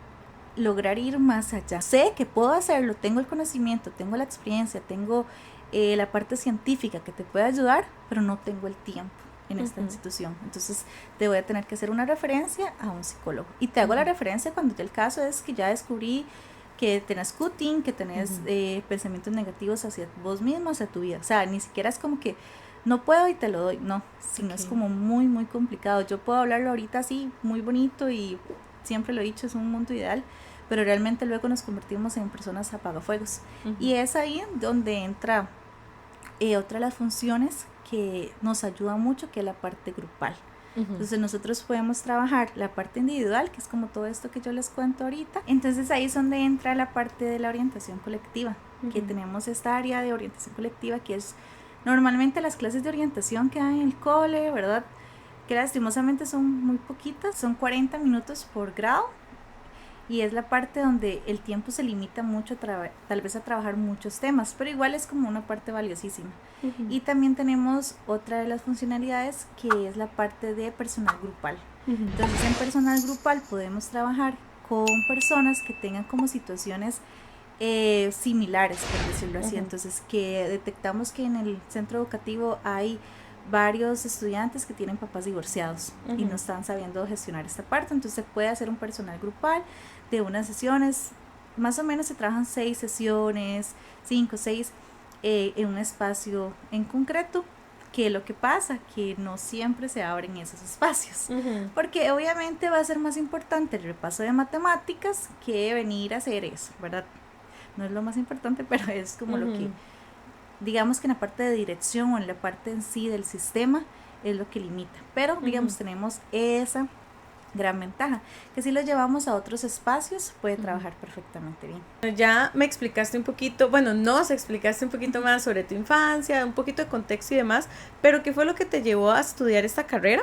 lograr ir más allá. Sé que puedo hacerlo, tengo el conocimiento, tengo la experiencia, tengo la parte científica que te puede ayudar, pero no tengo el tiempo en esta institución. Entonces te voy a tener que hacer una referencia a un psicólogo. Y te hago la referencia cuando el caso es que ya descubrí que tenés cutting, que tenés pensamientos negativos hacia vos mismo, hacia tu vida. O sea, ni siquiera es como que no puedo y te lo doy, no, sino es como muy, muy complicado. Yo puedo hablarlo ahorita así, muy bonito y siempre lo he dicho, es un mundo ideal, pero realmente luego nos convertimos en personas apagafuegos. Y es ahí donde entra otra de las funciones que nos ayuda mucho, que es la parte grupal. Entonces nosotros podemos trabajar la parte individual, que es como todo esto que yo les cuento ahorita. Entonces ahí es donde entra la parte de la orientación colectiva, que tenemos esta área de orientación colectiva que es normalmente las clases de orientación que dan en el cole, ¿verdad? Que lastimosamente son muy poquitas, son 40 minutos por grado. y es la parte donde el tiempo se limita mucho tal vez a trabajar muchos temas, pero igual es como una parte valiosísima. Y también tenemos otra de las funcionalidades que es la parte de personal grupal. Entonces en personal grupal podemos trabajar con personas que tengan como situaciones similares, por decirlo así. Entonces que detectamos que en el centro educativo hay varios estudiantes que tienen papás divorciados y no están sabiendo gestionar esta parte, entonces se puede hacer un personal grupal de unas sesiones, más o menos se trabajan 6 sesiones, 5, 6 en un espacio en concreto, que lo que pasa que no siempre se abren esos espacios, porque obviamente va a ser más importante el repaso de matemáticas que venir a hacer eso, ¿verdad? No es lo más importante, pero es como lo que, digamos que en la parte de dirección o en la parte en sí del sistema es lo que limita, pero digamos tenemos esa gran ventaja, que si lo llevamos a otros espacios puede trabajar perfectamente bien. Ya me explicaste un poquito, bueno, nos explicaste un poquito más sobre tu infancia, un poquito de contexto y demás, pero ¿qué fue lo que te llevó a estudiar esta carrera?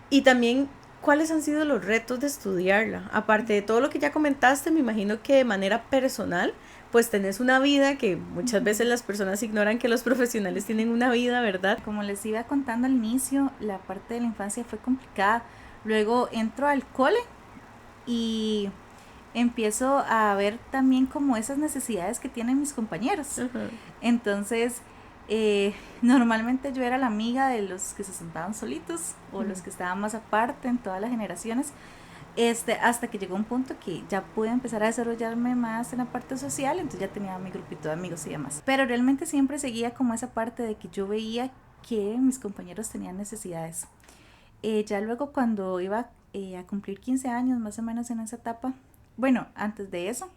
Y también, ¿cuáles han sido los retos de estudiarla? Aparte de todo lo que ya comentaste, me imagino que de manera personal, pues tenés una vida que muchas veces las personas ignoran que los profesionales tienen una vida, ¿verdad? Como les iba contando al inicio, la parte de la infancia fue complicada. Luego entro al cole y empiezo a ver también como esas necesidades que tienen mis compañeros. Entonces, normalmente yo era la amiga de los que se sentaban solitos o los que estaban más aparte en todas las generaciones. Hasta que llegó un punto que ya pude empezar a desarrollarme más en la parte social, entonces ya tenía mi grupito de amigos y demás. Pero realmente siempre seguía como esa parte de que yo veía que mis compañeros tenían necesidades. Ya luego cuando iba a cumplir 15 años, más o menos en esa etapa, bueno, antes de eso,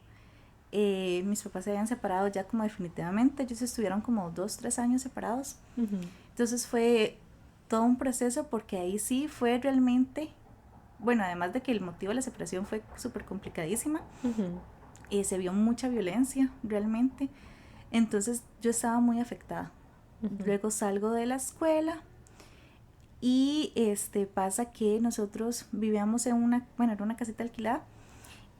mis papás se habían separado ya como definitivamente, ellos estuvieron como 2-3 años separados. Entonces fue todo un proceso porque ahí sí fue realmente, bueno, además de que el motivo de la separación fue súper complicadísima, se vio mucha violencia realmente, entonces yo estaba muy afectada. Luego salgo de la escuela y pasa que nosotros vivíamos en era una casita alquilada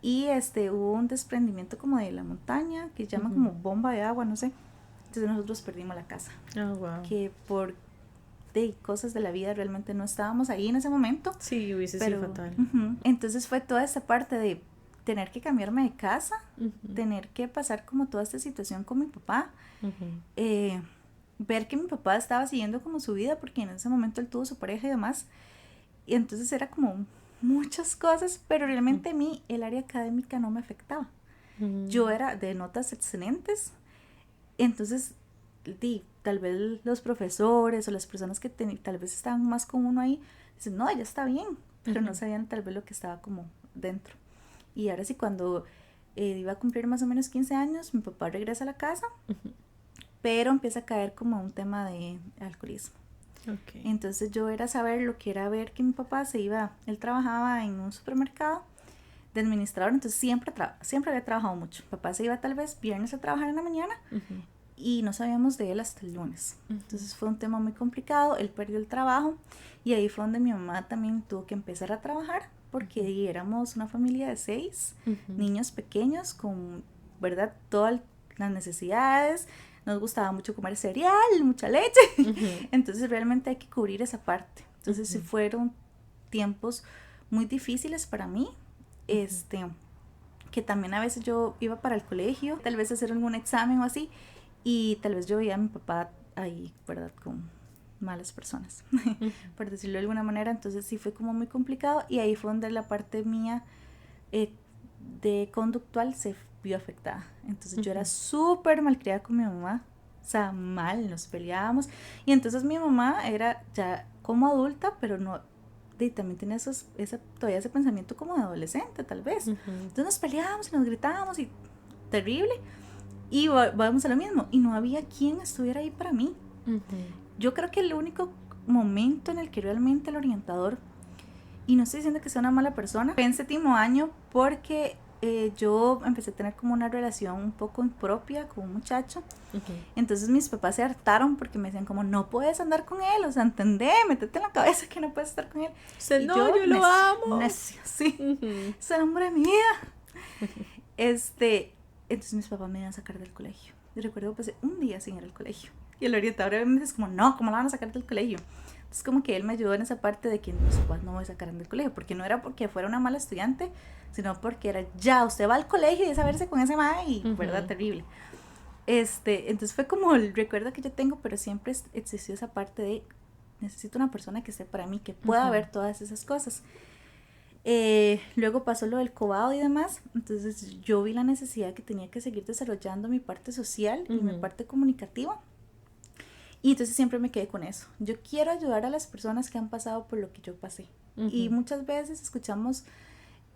y hubo un desprendimiento como de la montaña que llaman como bomba de agua, no sé. Entonces nosotros perdimos la casa. Wow. Que por cosas de la vida realmente no estábamos ahí en ese momento. Sí, hubiese sido fatal. Entonces fue toda esta parte de tener que cambiarme de casa, tener que pasar como toda esta situación con mi papá, ver que mi papá estaba siguiendo como su vida porque en ese momento él tuvo su pareja y demás, y entonces era como muchas cosas, pero realmente a mí el área académica no me afectaba. Yo era de notas excelentes, entonces tal vez los profesores o las personas que tal vez estaban más con uno ahí dicen, no, ella está bien, pero no sabían tal vez lo que estaba como dentro. Y ahora sí, cuando iba a cumplir más o menos 15 años, mi papá regresa a la casa, pero empieza a caer como un tema de alcoholismo. Entonces yo era saber lo que era ver que mi papá él trabajaba en un supermercado de administrador, entonces siempre había trabajado mucho. Mi papá se iba tal vez viernes a trabajar en la mañana y no sabíamos de él hasta el lunes. Entonces fue un tema muy complicado, él perdió el trabajo y ahí fue donde mi mamá también tuvo que empezar a trabajar porque éramos una familia de 6 niños pequeños con, ¿verdad?, todas las necesidades. Nos gustaba mucho comer cereal, mucha leche. Entonces realmente hay que cubrir esa parte. Entonces sí fueron tiempos muy difíciles para mí. Que también a veces yo iba para el colegio, tal vez hacer algún examen o así, y tal vez yo veía a mi papá ahí, ¿verdad?, con malas personas, por decirlo de alguna manera. Entonces sí fue como muy complicado y ahí fue donde la parte mía de conductual se vio afectada. Entonces yo era súper malcriada con mi mamá, o sea, mal, nos peleábamos, y entonces mi mamá era ya como adulta, pero no, también tenía todavía ese pensamiento como de adolescente tal vez. Entonces nos peleábamos y nos gritábamos y terrible, y vamos a lo mismo, y no había quien estuviera ahí para mí. Yo creo que el único momento en el que realmente el orientador, y no estoy diciendo que sea una mala persona, fue en 7º año porque yo empecé a tener como una relación un poco impropia con un muchacho. Entonces mis papás se hartaron porque me decían como, no puedes andar con él, o sea, entendé, métete en la cabeza que no puedes estar con él. No, yo lo amo. Necio, sí, es el hombre de mi vida. Entonces mis papás me iban a sacar del colegio. Y recuerdo que pasé un día sin ir al colegio. Y el orientador me dice como, no, ¿cómo la van a sacar del colegio? Entonces como que él me ayudó en esa parte de que mis papás no me sacaran del colegio, porque no era porque fuera una mala estudiante, sino porque era, ya, usted va al colegio y es a verse con ese mae y, ¿verdad? Terrible. Entonces fue como el recuerdo que yo tengo, pero siempre existió esa parte de, necesito una persona que esté para mí, que pueda ver todas esas cosas. Luego pasó lo del cobado y demás, entonces yo vi la necesidad que tenía que seguir desarrollando mi parte social y mi parte comunicativa, y entonces siempre me quedé con eso. Yo quiero ayudar a las personas que han pasado por lo que yo pasé, y muchas veces escuchamos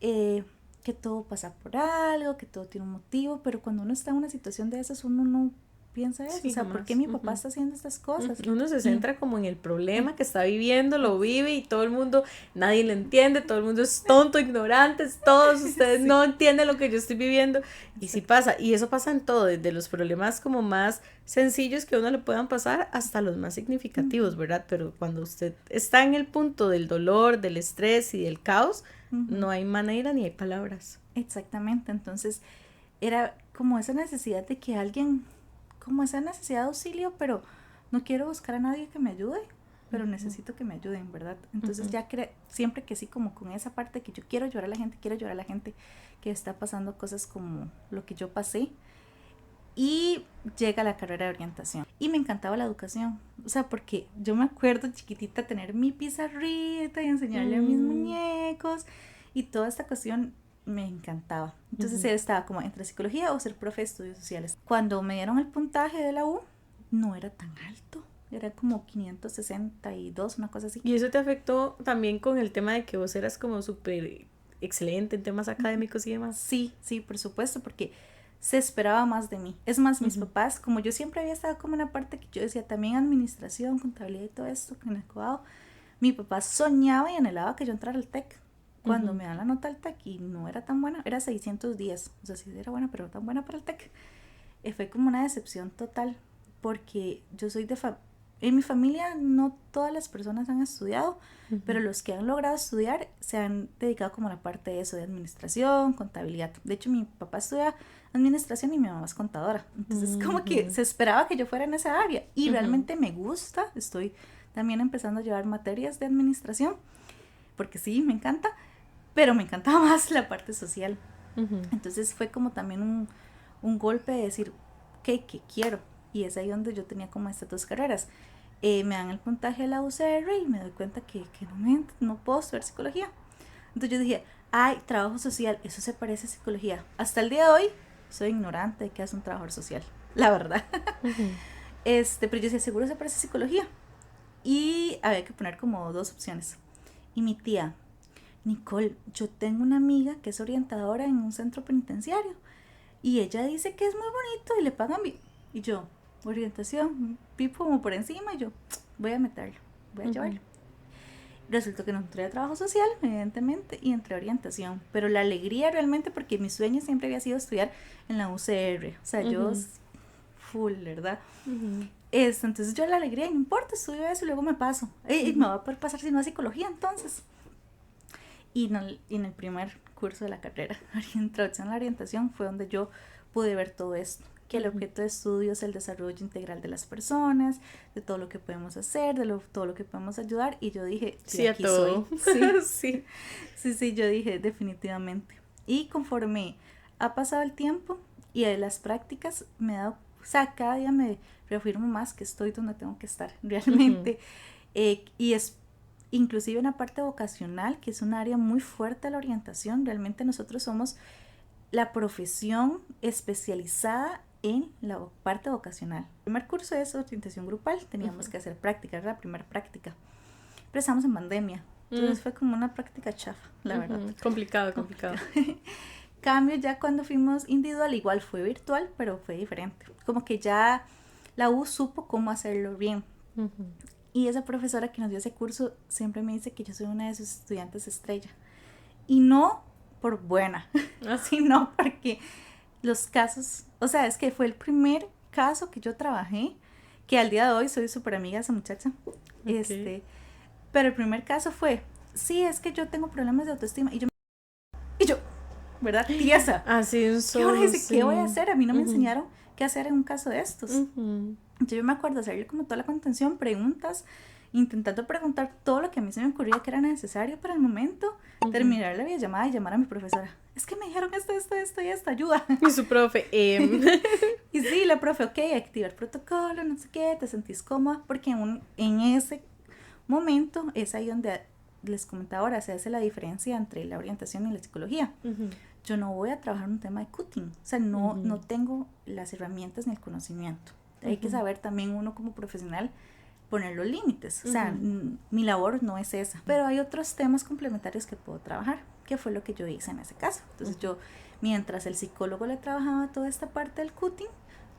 que todo pasa por algo, que todo tiene un motivo, pero cuando uno está en una situación de esas uno no piensa eso, o sea, ¿por qué mi papá está haciendo estas cosas? Uno se centra como en el problema que está viviendo, lo vive y todo el mundo, nadie le entiende, todo el mundo es tonto, ignorante, todos ustedes no entienden lo que yo estoy viviendo, y sí pasa, y eso pasa en todo, desde los problemas como más sencillos que a uno le puedan pasar hasta los más significativos, ¿verdad? Pero cuando usted está en el punto del dolor, del estrés y del caos, no hay manera ni hay palabras. Exactamente, entonces era como esa necesidad de que alguien, como esa necesidad de auxilio, pero no quiero buscar a nadie que me ayude, pero necesito que me ayuden, ¿verdad? Entonces ya siempre que sí, como con esa parte que yo quiero ayudar a la gente que está pasando cosas como lo que yo pasé, y llega la carrera de orientación. Y me encantaba la educación, o sea, porque yo me acuerdo chiquitita tener mi pizarrita y enseñarle a mis muñecos, y toda esta cuestión me encantaba. Entonces estaba como entre psicología o ser profe de estudios sociales. Cuando me dieron el puntaje de la U, no era tan alto, era como 562, una cosa así. ¿Y eso te afectó también con el tema de que vos eras como súper excelente en temas académicos y demás? Sí, por supuesto, porque se esperaba más de mí. Es más, mis papás, como yo siempre había estado como en una parte que yo decía también administración, contabilidad y todo esto, en el cobado, mi papá soñaba y anhelaba que yo entrara al TEC. Cuando me dan la nota al TEC y no era tan buena, era 610, o sea, sí era buena, pero no tan buena para el TEC. Fue como una decepción total, porque yo soy en mi familia no todas las personas han estudiado, pero los que han logrado estudiar se han dedicado como a la parte de eso, de administración, contabilidad. De hecho, mi papá estudia administración y mi mamá es contadora, entonces como que se esperaba que yo fuera en esa área, y realmente me gusta. Estoy también empezando a llevar materias de administración, porque sí, me encanta, pero me encantaba más la parte social. Entonces fue como también un golpe de decir, ¿qué quiero? Y es ahí donde yo tenía como estas dos carreras. Me dan el puntaje de la UCR y me doy cuenta que no puedo estudiar psicología. Entonces yo dije, ay, trabajo social, eso se parece a psicología. Hasta el día de hoy soy ignorante de qué es un trabajador social, la verdad. Pero yo decía, seguro se parece a psicología. Y había que poner como dos opciones. Y mi tía, Nicole, yo tengo una amiga que es orientadora en un centro penitenciario y ella dice que es muy bonito y le pagan bien. Y yo, orientación, pipo como por encima, y yo, voy a meterlo, voy a llevarlo. Resultó que no entré a trabajo social, evidentemente, y entré a orientación, pero la alegría realmente, porque mi sueño siempre había sido estudiar en la UCR, o sea, yo full, ¿verdad? Entonces yo la alegría, no importa, estudio eso y luego me paso, y me va a poder pasar si no a psicología entonces. Y en el primer curso de la carrera, Introducción a la Orientación, fue donde yo pude ver todo esto, que el objeto de estudio es el desarrollo integral de las personas, de todo lo que podemos hacer, todo lo que podemos ayudar, y yo dije, sí, aquí a todo. Soy. Sí, yo dije, definitivamente. Y conforme ha pasado el tiempo y de las prácticas, me he dado, o sea, cada día me reafirmo más que estoy donde tengo que estar, realmente. Y es inclusive una parte vocacional, que es un área muy fuerte de la orientación. Realmente nosotros somos la profesión especializada en la parte vocacional. El primer curso es orientación grupal, teníamos que hacer prácticas, era la primera práctica, pero estamos en pandemia, entonces fue como una práctica chafa, la verdad. Complicado. Cambio ya cuando fuimos individual, igual fue virtual, pero fue diferente, como que ya la U supo cómo hacerlo bien. Y esa profesora que nos dio ese curso siempre me dice que yo soy una de sus estudiantes estrella, y no por buena, sino porque los casos, o sea, es que fue el primer caso que yo trabajé, que al día de hoy soy súper amiga de esa muchacha, pero el primer caso fue, sí, es que yo tengo problemas de autoestima, y yo, ¿verdad? Tiesa. Así un ¿Qué solo, ahora dice? sí. ¿Qué voy a hacer? A mí no me enseñaron qué hacer en un caso de estos. Ujú. Yo me acuerdo hacerle como toda la contención, preguntas, intentando preguntar todo lo que a mí se me ocurría que era necesario para el momento, terminar la videollamada y llamar a mi profesora. Es que me dijeron esto y esto, ayuda. Y su profe, Y sí, la profe, ok, activar protocolo, no sé qué, te sentís cómoda, porque en ese momento es ahí donde les comentaba ahora, se hace la diferencia entre la orientación y la psicología. Ujú. Yo no voy a trabajar un tema de cutting, o sea, no tengo las herramientas ni el conocimiento. Hay que saber también uno como profesional poner los límites, o sea, mi labor no es esa, pero hay otros temas complementarios que puedo trabajar, que fue lo que yo hice en ese caso. Entonces yo, mientras el psicólogo le trabajaba toda esta parte del cutting,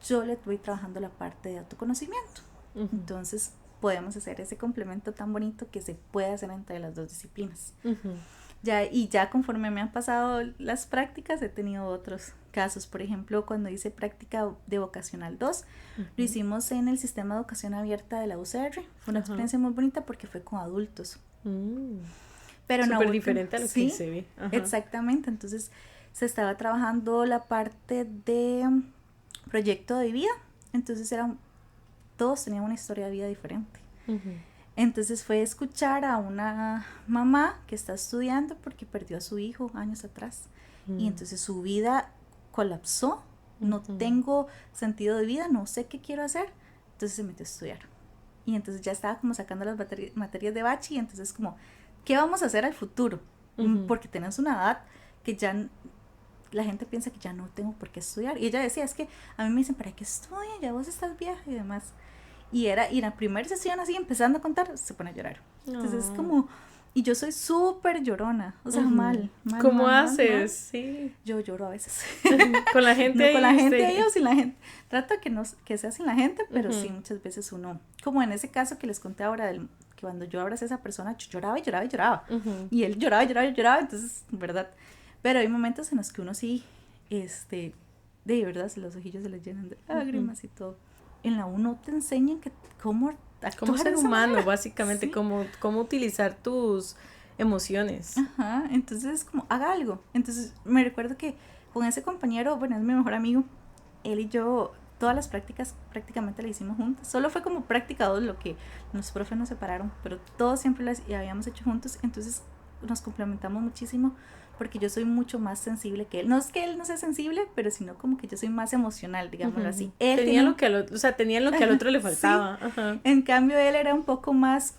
yo le voy trabajando la parte de autoconocimiento. Entonces podemos hacer ese complemento tan bonito que se puede hacer entre las dos disciplinas. Ya conforme me han pasado las prácticas he tenido otros casos. Por ejemplo, cuando hice práctica de vocacional 2, lo hicimos en el sistema de educación abierta de la UCR. Fue una experiencia muy bonita porque fue con adultos. Pero súper diferente a lo que se ve. Exactamente. Entonces se estaba trabajando la parte de proyecto de vida. Entonces todos tenían una historia de vida diferente. Entonces fue escuchar a una mamá que está estudiando porque perdió a su hijo años atrás. Y entonces su vida colapsó. No tengo sentido de vida, no sé qué quiero hacer. Entonces se metió a estudiar. Y entonces ya estaba como sacando las materias de bachi. Y entonces como, ¿qué vamos a hacer al futuro? Porque tenemos una edad que ya la gente piensa que ya no tengo por qué estudiar. Y ella decía, es que a mí me dicen, ¿para qué estudias? Ya vos estás vieja y demás. Y la primera sesión así, empezando a contar, se pone a llorar. Entonces es como, y yo soy súper llorona, o sea, mal. ¿Cómo haces? Sí. Yo lloro a veces. Con la gente ahí. Con la gente ahí o sin la gente. Trato que sea sin la gente, pero sí, muchas veces uno, como en ese caso que les conté ahora, que cuando yo abracé a esa persona, yo lloraba y lloraba y lloraba. Y él lloraba y lloraba y lloraba, entonces, ¿verdad? Pero hay momentos en los que uno sí, de verdad, los ojillos se les llenan de lágrimas y todo. En la U no te enseñan cómo actuar como ser humano, manera. Básicamente, ¿Sí? cómo utilizar tus emociones. Ajá, entonces es como, haga algo. Entonces me recuerdo que con ese compañero, bueno, es mi mejor amigo, él y yo, todas las prácticas prácticamente las hicimos juntas. Solo fue como práctica 2 lo que los profes nos separaron, pero todos siempre las habíamos hecho juntos, entonces nos complementamos muchísimo. Porque yo soy mucho más sensible que él. No es que él no sea sensible, pero sino como que yo soy más emocional, digámoslo así. Él tenía lo que al otro le faltaba. Sí. Ajá. En cambio, él era un poco más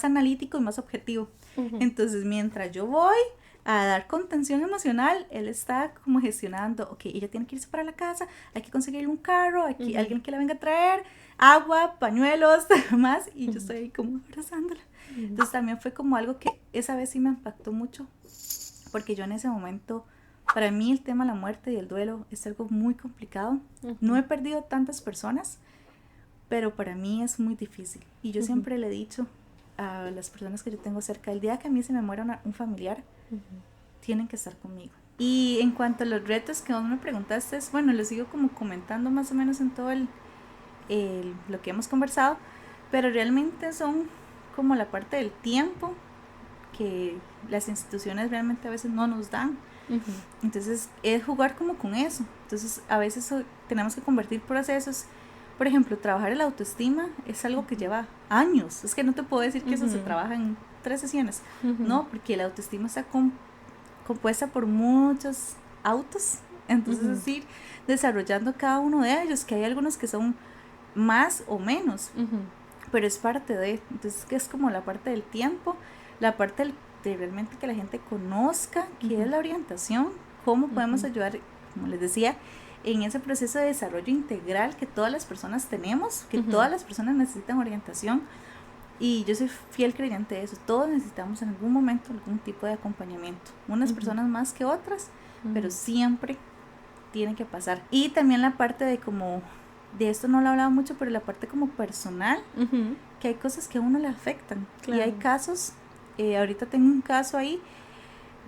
analítico y más objetivo. Entonces, mientras yo voy a dar contención emocional, él está como gestionando, ok, ella tiene que irse para la casa, hay que conseguirle un carro, aquí alguien que la venga a traer, agua, pañuelos, más, y yo estoy ahí como abrazándola. Entonces también fue como algo que esa vez sí me impactó mucho, porque yo en ese momento, para mí el tema de la muerte y el duelo es algo muy complicado. No he perdido tantas personas, pero para mí es muy difícil. Y yo siempre le he dicho a las personas que yo tengo cerca, el día que a mí se me muera un familiar, tienen que estar conmigo. Y en cuanto a los retos que vos me preguntaste, bueno, lo sigo como comentando más o menos en todo lo que hemos conversado, pero realmente son como la parte del tiempo que las instituciones realmente a veces no nos dan. Entonces es jugar como con eso. Entonces a veces tenemos que convertir procesos. Por ejemplo, trabajar la autoestima es algo que lleva años. Es que no te puedo decir que eso se trabaja en 3 sesiones. No, porque la autoestima está compuesta por muchos autos. Entonces es ir desarrollando cada uno de ellos, que hay algunos que son más o menos, pero es parte de, entonces que es como la parte del tiempo, la parte de realmente que la gente conozca qué es la orientación, cómo podemos ayudar, como les decía, en ese proceso de desarrollo integral que todas las personas tenemos, que todas las personas necesitan orientación, y yo soy fiel creyente de eso. Todos necesitamos en algún momento algún tipo de acompañamiento, unas personas más que otras, pero siempre tiene que pasar. Y también la parte de como, de esto no lo he hablado mucho, pero la parte como personal, que hay cosas que a uno le afectan. Claro. Y hay casos, ahorita tengo un caso ahí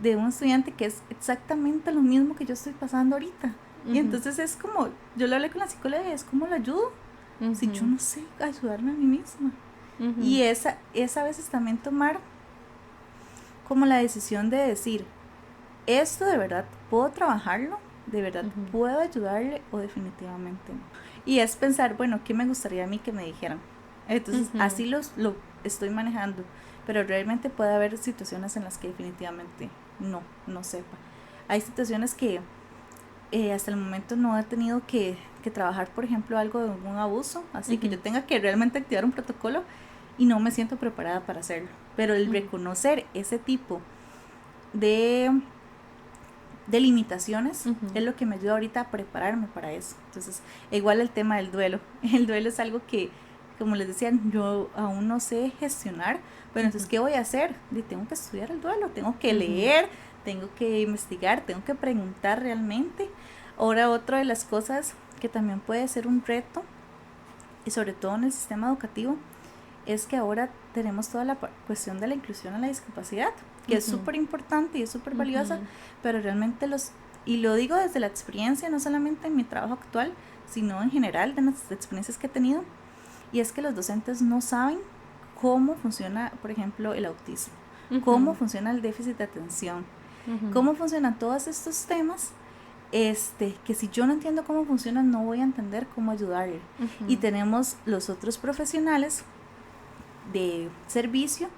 de un estudiante que es exactamente lo mismo que yo estoy pasando ahorita. Y entonces es como, yo lo hablé con la psicóloga y es como lo ayudo, si yo no sé ayudarme a mí misma. Y esa a veces también tomar como la decisión de decir, esto de verdad puedo trabajarlo, de verdad puedo ayudarle o definitivamente no. Y es pensar, bueno, ¿qué me gustaría a mí que me dijeran? Entonces, así lo estoy manejando, pero realmente puede haber situaciones en las que definitivamente no sepa. Hay situaciones que hasta el momento no he tenido que trabajar, por ejemplo, algo de un abuso, así que yo tenga que realmente activar un protocolo y no me siento preparada para hacerlo. Pero el reconocer ese tipo de limitaciones es lo que me ayuda ahorita a prepararme para eso. Entonces, igual el tema del duelo. El duelo es algo que, como les decía, yo aún no sé gestionar. Pero entonces, ¿qué voy a hacer? Tengo que estudiar el duelo, tengo que leer, tengo que investigar, tengo que preguntar realmente. Ahora, otra de las cosas que también puede ser un reto, y sobre todo en el sistema educativo, es que ahora tenemos toda la cuestión de la inclusión a la discapacidad, que es súper importante y es súper valiosa, pero realmente y lo digo desde la experiencia, no solamente en mi trabajo actual, sino en general de las experiencias que he tenido, y es que los docentes no saben cómo funciona, por ejemplo, el autismo, cómo funciona el déficit de atención, cómo funcionan todos estos temas, que si yo no entiendo cómo funcionan, no voy a entender cómo ayudarle. Y tenemos los otros profesionales de servicio,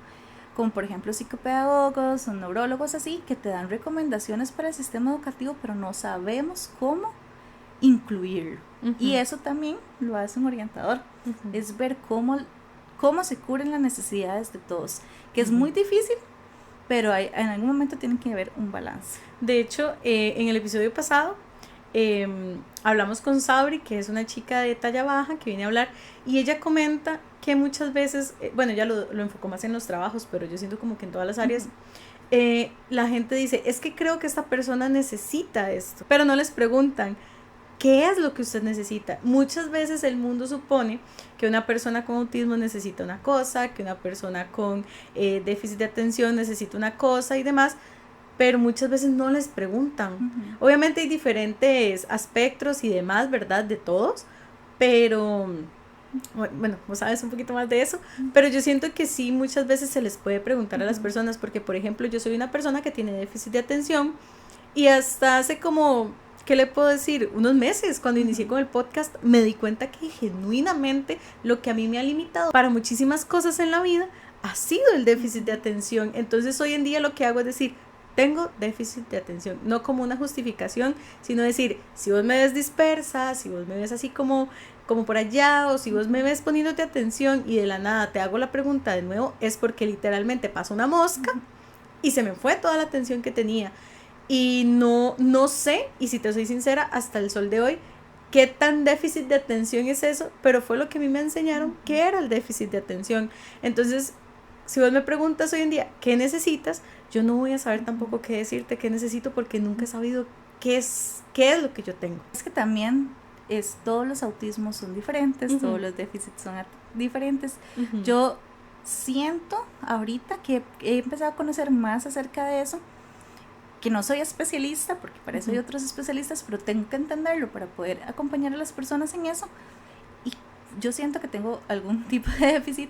como por ejemplo psicopedagogos o neurólogos así, que te dan recomendaciones para el sistema educativo, pero no sabemos cómo incluirlo. Y eso también lo hace un orientador, es ver cómo se cubren las necesidades de todos, que es muy difícil, pero en algún momento tiene que haber un balance. De hecho, en el episodio pasado hablamos con Sabri, que es una chica de talla baja que viene a hablar, y ella comenta que muchas veces, bueno, ella lo enfocó más en los trabajos, pero yo siento como que en todas las áreas, la gente dice, es que creo que esta persona necesita esto, pero no les preguntan, ¿qué es lo que usted necesita? Muchas veces el mundo supone que una persona con autismo necesita una cosa, que una persona con déficit de atención necesita una cosa y demás, pero muchas veces no les preguntan. Obviamente hay diferentes aspectos y demás, ¿verdad? De todos, pero bueno, vos sabes un poquito más de eso, pero yo siento que sí, muchas veces se les puede preguntar a las personas, porque por ejemplo yo soy una persona que tiene déficit de atención y hasta hace como, ¿qué le puedo decir? Unos meses, cuando inicié con el podcast, me di cuenta que genuinamente lo que a mí me ha limitado para muchísimas cosas en la vida ha sido el déficit de atención. Entonces hoy en día lo que hago es decir, tengo déficit de atención, no como una justificación, sino decir, si vos me ves dispersa, si vos me ves así como por allá, o si vos me ves poniéndote atención y de la nada te hago la pregunta de nuevo, es porque literalmente pasó una mosca y se me fue toda la atención que tenía. Y no sé, y si te soy sincera, hasta el sol de hoy, qué tan déficit de atención es eso, pero fue lo que a mí me enseñaron que era el déficit de atención. Entonces, si vos me preguntas hoy en día, ¿qué necesitas? Yo no voy a saber tampoco qué decirte, qué necesito, porque nunca he sabido qué es lo que yo tengo. Es que también todos los autismos son diferentes, todos los déficits son diferentes. Yo siento ahorita que he empezado a conocer más acerca de eso, que no soy especialista, porque para eso hay otros especialistas, pero tengo que entenderlo para poder acompañar a las personas en eso. Y yo siento que tengo algún tipo de déficit,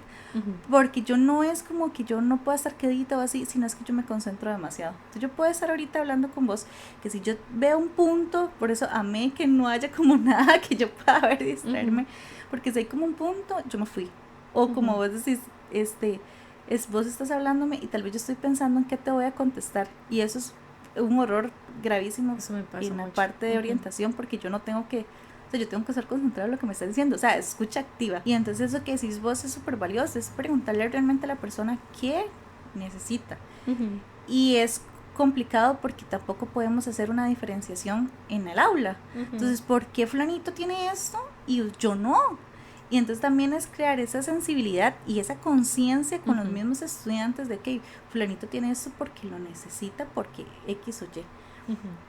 porque yo no es como que yo no pueda estar quedita o así, sino es que yo me concentro demasiado. Entonces yo puedo estar ahorita hablando con vos, que si yo veo un punto, por eso amé que no haya como nada que yo pueda ver y distraerme, porque si hay como un punto, yo me fui. O como vos decís, vos estás hablándome y tal vez yo estoy pensando en qué te voy a contestar, y eso es un horror gravísimo. Eso me pasa en la mucho. parte de orientación, porque yo no tengo que, o sea, yo tengo que estar concentrada en lo que me está diciendo, o sea, escucha activa. Y entonces eso que decís vos es súper valioso, es preguntarle realmente a la persona qué necesita. Y es complicado porque tampoco podemos hacer una diferenciación en el aula. Entonces, ¿por qué fulanito tiene esto y yo no? Y entonces también es crear esa sensibilidad y esa conciencia con los mismos estudiantes de que fulanito tiene esto porque lo necesita, porque X o Y.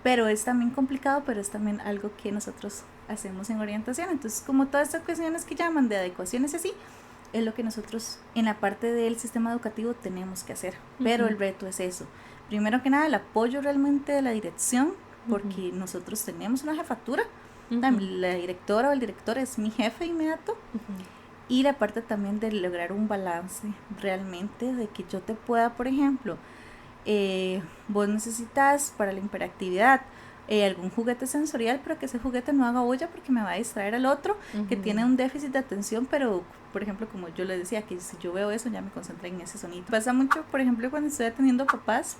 Pero es también complicado, pero es también algo que nosotros hacemos en orientación. Entonces, como todas estas cuestiones que llaman de adecuaciones así, es lo que nosotros en la parte del sistema educativo tenemos que hacer. Pero el reto es eso. Primero que nada, el apoyo realmente de la dirección, porque nosotros tenemos una jefatura. La directora o el director es mi jefe inmediato. Y la parte también de lograr un balance realmente, de que yo te pueda, por ejemplo, vos necesitas para la hiperactividad algún juguete sensorial, pero que ese juguete no haga bulla porque me va a distraer al otro que tiene un déficit de atención, pero por ejemplo, como yo le decía, que si yo veo eso ya me concentré en ese sonido. Pasa mucho, por ejemplo, cuando estoy atendiendo papás,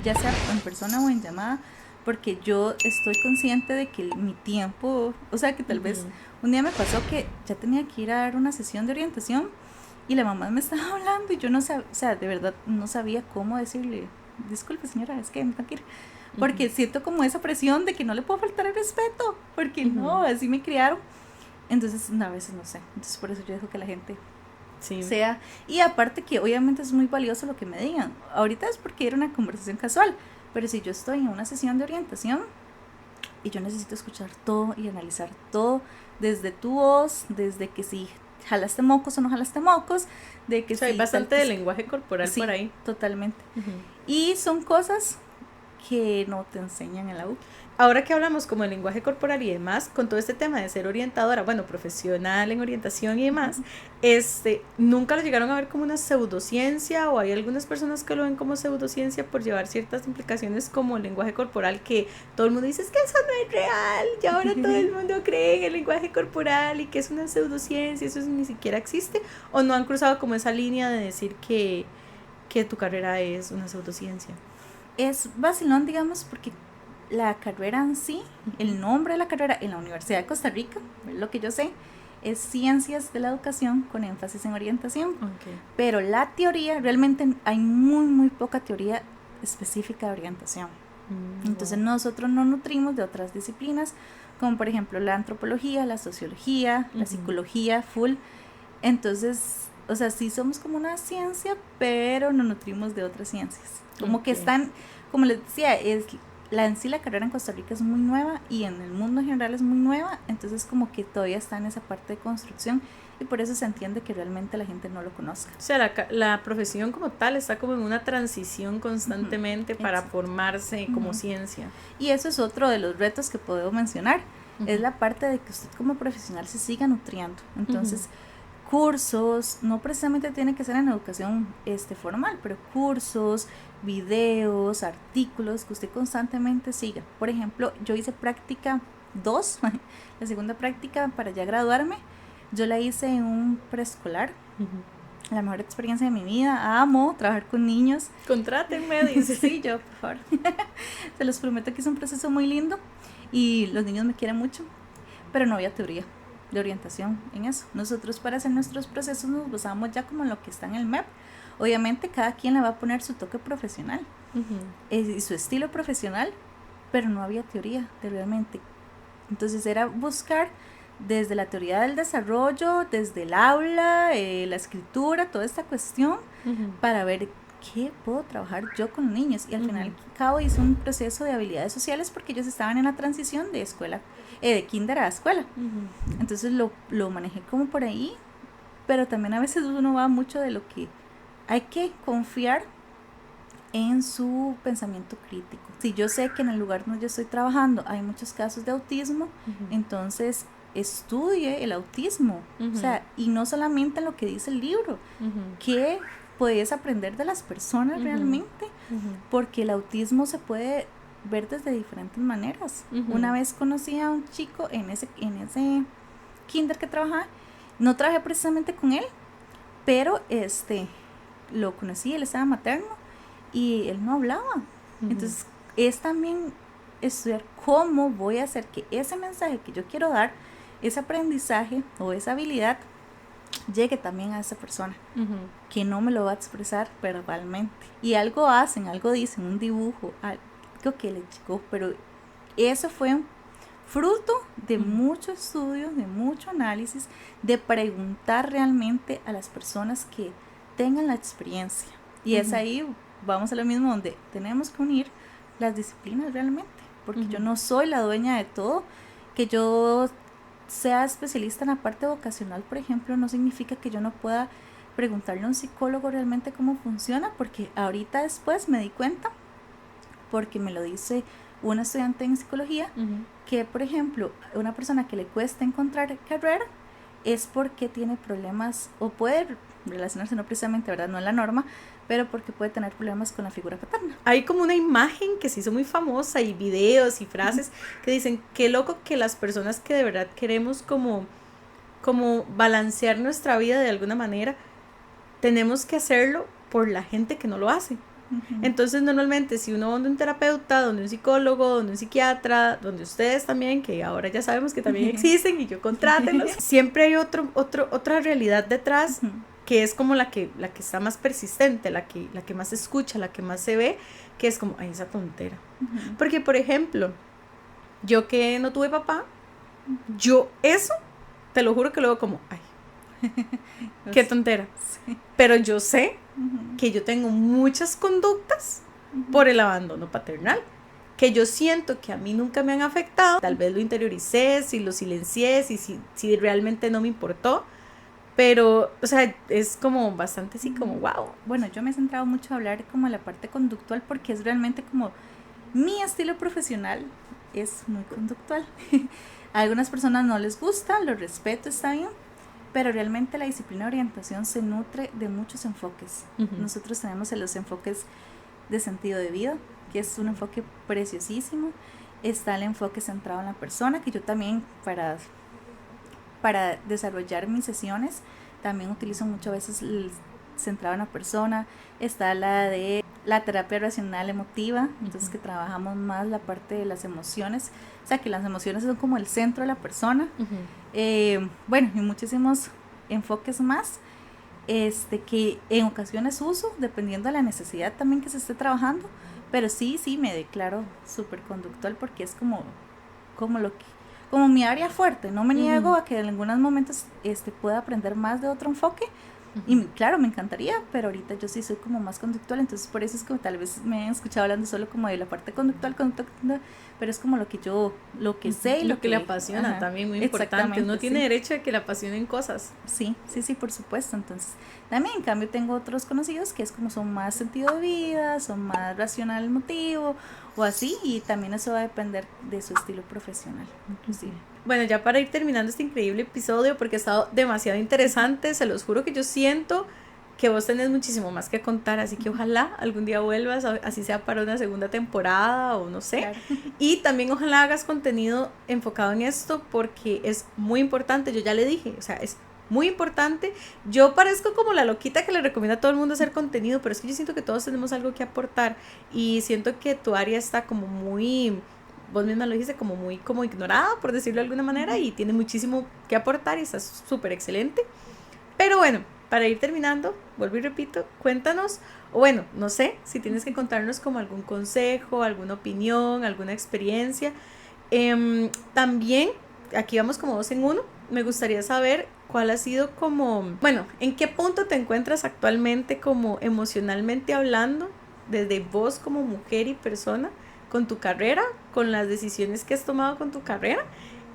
ya sea en persona o en llamada, porque yo estoy consciente de que mi tiempo, o sea, que tal vez un día me pasó que ya tenía que ir a dar una sesión de orientación y la mamá me estaba hablando y yo no sabía, o sea, de verdad no sabía cómo decirle, disculpe señora, es que me tengo que ir, porque siento como esa presión de que no le puedo faltar el respeto, porque no, así me criaron. Entonces a veces no sé, entonces por eso yo dejo que la gente sea, y aparte que obviamente es muy valioso lo que me digan. Ahorita es porque era una conversación casual, pero si yo estoy en una sesión de orientación y yo necesito escuchar todo y analizar todo, desde tu voz, desde que si jalaste mocos o no jalaste mocos, de que o sea, hay bastante de lenguaje corporal por ahí. Totalmente. Y son cosas que no te enseñan en la U. Ahora que hablamos como el lenguaje corporal y demás, con todo este tema de ser orientadora, bueno, profesional en orientación y demás, ¿nunca lo llegaron a ver como una pseudociencia o hay algunas personas que lo ven como pseudociencia por llevar ciertas implicaciones como el lenguaje corporal que todo el mundo dice es que eso no es real y ahora todo el mundo cree en el lenguaje corporal y que es una pseudociencia, eso ni siquiera existe? ¿O no han cruzado como esa línea de decir que tu carrera es una pseudociencia? Es vacilón, digamos, porque la carrera en sí, el nombre de la carrera en la Universidad de Costa Rica, lo que yo sé, es Ciencias de la Educación con énfasis en orientación. Pero la teoría, realmente hay muy, muy poca teoría específica de orientación. Entonces nosotros nos nutrimos de otras disciplinas, como por ejemplo la antropología, la sociología, la psicología, full. Entonces, o sea, sí somos como una ciencia, pero nos nutrimos de otras ciencias. Como que están, como les decía, en sí la carrera en Costa Rica es muy nueva y en el mundo en general es muy nueva, entonces como que todavía está en esa parte de construcción y por eso se entiende que realmente la gente no lo conozca. O sea, la profesión como tal está como en una transición constantemente para formarse como ciencia. Y eso es otro de los retos que puedo mencionar, es la parte de que usted como profesional se siga nutriendo. Entonces, cursos, no precisamente tiene que ser en educación formal, pero cursos, videos, artículos que usted constantemente siga. Por ejemplo, yo hice práctica 2, la segunda práctica para ya graduarme, yo la hice en un preescolar. La mejor experiencia de mi vida, amo trabajar con niños. Contrátenme, dice. Sí, yo, por favor. Se los prometo que es un proceso muy lindo y los niños me quieren mucho, pero no había teoría de orientación en eso. Nosotros para hacer nuestros procesos nos basamos ya como en lo que está en el MEP. Obviamente cada quien le va a poner su toque profesional y su estilo profesional, pero no había teoría de realmente. Entonces era buscar desde la teoría del desarrollo, desde el aula, la escritura, toda esta cuestión para ver qué puedo trabajar yo con niños. Y al final y al cabo hice un proceso de habilidades sociales porque ellos estaban en la transición de escuela, de kinder a escuela. Entonces lo manejé como por ahí, pero también a veces uno va mucho de lo que hay que confiar en su pensamiento crítico. Si yo sé que en el lugar donde yo estoy trabajando hay muchos casos de autismo, entonces estudie el autismo, o sea, y no solamente en lo que dice el libro, que puedes aprender de las personas realmente, porque el autismo se puede ver desde diferentes maneras. Una vez conocí a un chico en ese kinder que trabajaba, no trabajé precisamente con él, pero lo conocí, él estaba materno y él no hablaba. Entonces es también estudiar cómo voy a hacer que ese mensaje que yo quiero dar, ese aprendizaje o esa habilidad llegue también a esa persona que no me lo va a expresar verbalmente, y algo hacen, algo dicen, un dibujo, algo que le llegó, pero eso fue un fruto de mucho estudio, de mucho análisis, de preguntar realmente a las personas que tengan la experiencia, y es ahí, vamos a lo mismo, donde tenemos que unir las disciplinas realmente, porque yo no soy la dueña de todo. Que yo sea especialista en la parte vocacional, por ejemplo, no significa que yo no pueda preguntarle a un psicólogo realmente cómo funciona, porque ahorita después me di cuenta, porque me lo dice una estudiante en psicología, que por ejemplo, una persona que le cuesta encontrar carrera es porque tiene problemas, o puede relacionarse, no precisamente, ¿verdad? No es la norma, pero porque puede tener problemas con la figura paterna. Hay como una imagen que se hizo muy famosa y videos y frases que dicen, qué loco que las personas que de verdad queremos como balancear nuestra vida de alguna manera, tenemos que hacerlo por la gente que no lo hace. Entonces normalmente si uno va donde un terapeuta, donde un psicólogo, donde un psiquiatra, donde ustedes también, que ahora ya sabemos que también existen y yo contrátenlos, siempre hay otra realidad detrás que es como la que está más persistente, la que más se escucha, la que más se ve, que es como, ay, esa tontera. Porque por ejemplo, yo que no tuve papá, yo eso, te lo juro que luego como, ay, qué tontera. Sí. Pero yo sé que yo tengo muchas conductas por el abandono paternal, que yo siento que a mí nunca me han afectado. Tal vez lo interioricé, si lo silencié, si realmente no me importó. Pero, o sea, es como bastante así como wow. Bueno, yo me he centrado mucho a hablar como la parte conductual porque es realmente como mi estilo profesional es muy conductual. A algunas personas no les gusta, lo respeto, está bien, pero realmente la disciplina de orientación se nutre de muchos enfoques. Nosotros tenemos los enfoques de sentido de vida, que es un enfoque preciosísimo. Está el enfoque centrado en la persona, que yo también para desarrollar mis sesiones también utilizo muchas veces el centrado en la persona. Está la de la terapia racional emotiva, entonces que trabajamos más la parte de las emociones, o sea que las emociones son como el centro de la persona. Bueno, y muchísimos enfoques más que en ocasiones uso dependiendo de la necesidad también que se esté trabajando, pero sí me declaro súper conductual porque es como mi área fuerte. No me niego a que en algunos momentos pueda aprender más de otro enfoque. Y claro, me encantaría, pero ahorita yo sí soy como más conductual, entonces por eso es que tal vez me han escuchado hablando solo como de la parte conductual, pero es como lo que sé y lo que le apasiona. También muy importante. Uno tiene derecho a que le apasionen cosas. Sí, por supuesto. Entonces también en cambio tengo otros conocidos que es como son más sentido de vida, son más racional emotivo o así, y también eso va a depender de su estilo profesional inclusive. Bueno, ya para ir terminando este increíble episodio, porque ha estado demasiado interesante, se los juro que yo siento que vos tenés muchísimo más que contar, así que ojalá algún día vuelvas, así sea para una segunda temporada o no sé. Claro. Y también ojalá hagas contenido enfocado en esto porque es muy importante, yo ya le dije, o sea, es muy importante. Yo parezco como la loquita que le recomienda a todo el mundo hacer contenido, pero es que yo siento que todos tenemos algo que aportar y siento que tu área está como muy... Vos misma lo dijiste, como muy como ignorada, por decirlo de alguna manera, y tiene muchísimo que aportar y está súper excelente. Pero bueno, para ir terminando, vuelvo y repito, cuéntanos, o bueno, no sé, si tienes que contarnos como algún consejo, alguna opinión, alguna experiencia. También, aquí vamos como 2 en 1, me gustaría saber cuál ha sido como, bueno, en qué punto te encuentras actualmente como emocionalmente hablando, desde vos como mujer y persona, con tu carrera, con las decisiones que has tomado con tu carrera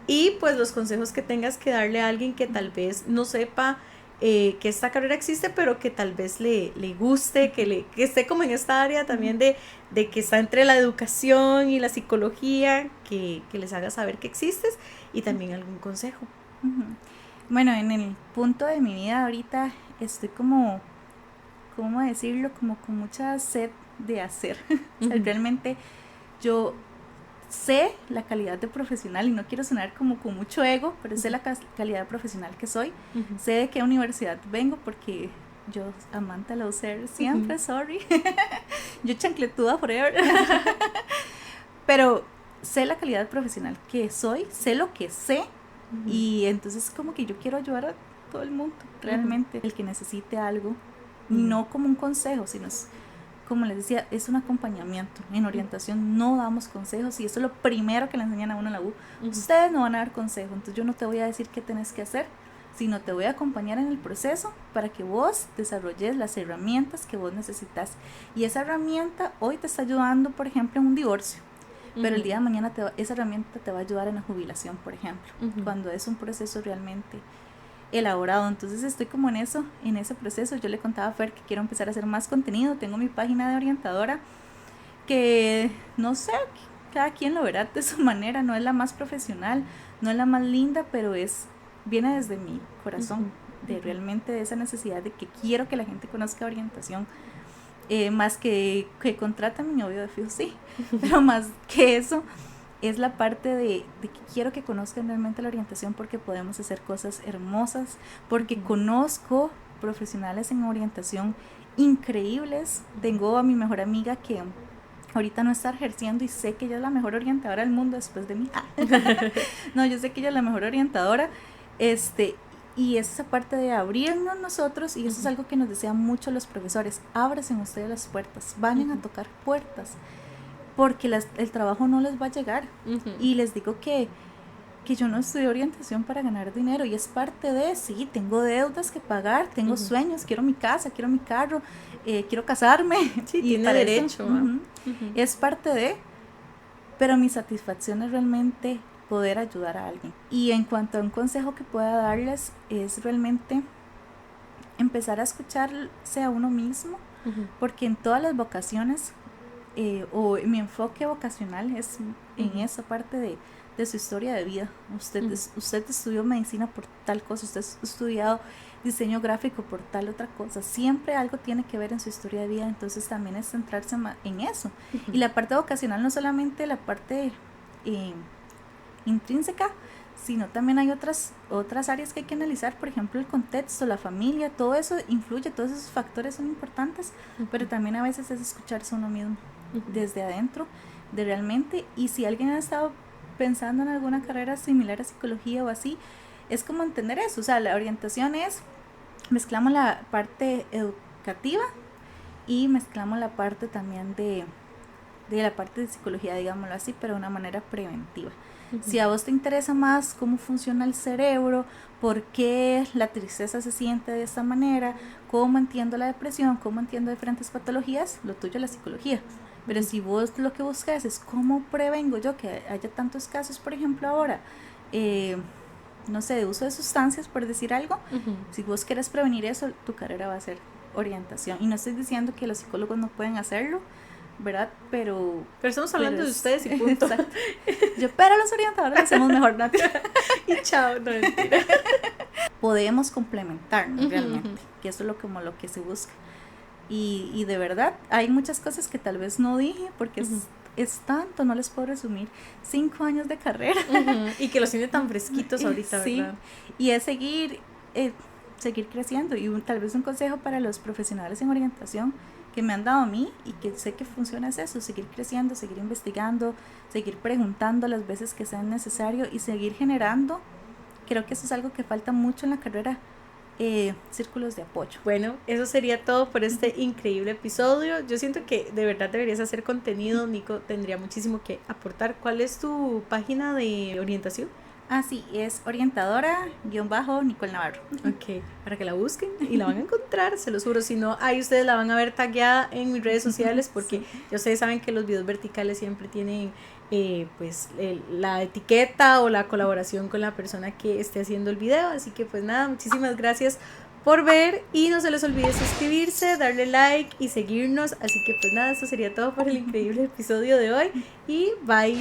y pues los consejos que tengas que darle a alguien que tal vez no sepa que esta carrera existe, pero que tal vez le guste, que esté como en esta área también de que está entre la educación y la psicología, que les haga saber que existes y también algún consejo. Bueno, en el punto de mi vida ahorita estoy como, ¿cómo decirlo? Como con mucha sed de hacer. O sea, realmente yo sé la calidad de profesional y no quiero sonar como con mucho ego, pero sé la calidad de profesional que soy. Sé de qué universidad vengo porque yo amante de la UCR siempre, sorry. Yo chancletuda forever. Pero sé la calidad profesional que soy, sé lo que sé y entonces como que yo quiero ayudar a todo el mundo, realmente, el que necesite algo, no como un consejo, sino como les decía, es un acompañamiento. En orientación no damos consejos y eso es lo primero que le enseñan a uno en la U. Ustedes no van a dar consejos, entonces yo no te voy a decir qué tenés que hacer, sino te voy a acompañar en el proceso para que vos desarrolles las herramientas que vos necesitas. Y esa herramienta hoy te está ayudando, por ejemplo, en un divorcio, pero el día de mañana esa herramienta te va a ayudar en la jubilación, por ejemplo, cuando es un proceso realmente elaborado. Entonces estoy como en ese proceso. Yo le contaba a Fer que quiero empezar a hacer más contenido. Tengo mi página de orientadora que no sé, cada quien lo verá de su manera, no es la más profesional, no es la más linda, pero viene desde mi corazón, de realmente de esa necesidad de que quiero que la gente conozca orientación. más que contrata a mi novio de fijo, sí, pero más que eso es la parte de que quiero que conozcan realmente la orientación, porque podemos hacer cosas hermosas, porque conozco profesionales en orientación increíbles. Tengo a mi mejor amiga que ahorita no está ejerciendo y sé que ella es la mejor orientadora del mundo después de mí. No, yo sé que ella es la mejor orientadora, y es esa parte de abrirnos nosotros, y eso es algo que nos desean mucho los profesores: ábranse ustedes las puertas, vayan a tocar puertas, porque el trabajo no les va a llegar. Y les digo que yo no estudié orientación para ganar dinero, y es parte de, sí, tengo deudas que pagar, tengo sueños, quiero mi casa, quiero mi carro, quiero casarme. Sí, y tiene derecho. Es parte de, pero mi satisfacción es realmente poder ayudar a alguien. Y en cuanto a un consejo que pueda darles, es realmente empezar a escucharse a uno mismo, porque en todas las vocaciones, o mi enfoque vocacional es en esa parte de su historia de vida. Usted estudió medicina por tal cosa, usted ha estudiado diseño gráfico por tal otra cosa, siempre algo tiene que ver en su historia de vida, entonces también es centrarse en eso. Y la parte vocacional no solamente la parte intrínseca, sino también hay otras áreas que hay que analizar, por ejemplo el contexto, la familia, todo eso influye, todos esos factores son importantes, pero también a veces es escucharse a uno mismo desde adentro, de realmente. Y si alguien ha estado pensando en alguna carrera similar a psicología o así, es como entender eso, o sea, la orientación es, mezclamos la parte educativa y mezclamos la parte también de la parte de psicología, digámoslo así, pero de una manera preventiva. Si a vos te interesa más cómo funciona el cerebro, por qué la tristeza se siente de esta manera, cómo entiendo la depresión, cómo entiendo diferentes patologías, lo tuyo es la psicología. Pero si vos lo que buscas es cómo prevengo yo que haya tantos casos, por ejemplo ahora, no sé, de uso de sustancias, por decir algo, si vos querés prevenir eso, tu carrera va a ser orientación. Y no estoy diciendo que los psicólogos no pueden hacerlo, ¿verdad? Pero estamos hablando de ustedes y punto. Pero los orientadores lo hacemos mejor, ¿no? Y chao, no mentira. Podemos complementarnos realmente, que eso es como lo que se busca. Y de verdad, hay muchas cosas que tal vez no dije, porque es tanto, no les puedo resumir 5 años de carrera. Y que los tiene tan fresquitos ahorita, sí, ¿verdad? Y es seguir creciendo. Y tal vez un consejo para los profesionales en orientación que me han dado a mí y que sé que funciona es eso: seguir creciendo, seguir investigando, seguir preguntando las veces que sean necesario y seguir generando. Creo que eso es algo que falta mucho en la carrera, círculos de apoyo. Bueno, eso sería todo por este increíble episodio. Yo siento que de verdad deberías hacer contenido, Nico, tendría muchísimo que aportar. ¿Cuál es tu página de orientación? Sí, es orientadora_Nicole Navarro. Ok, para que la busquen y la van a encontrar, se los juro. Si no, ahí ustedes la van a ver tagueada en mis redes sociales, porque ya ustedes saben que los videos verticales siempre tienen pues la etiqueta o la colaboración con la persona que esté haciendo el video. Así que pues nada, muchísimas gracias por ver y no se les olvide suscribirse, darle like y seguirnos. Así que pues nada, esto sería todo por el increíble episodio de hoy y bye.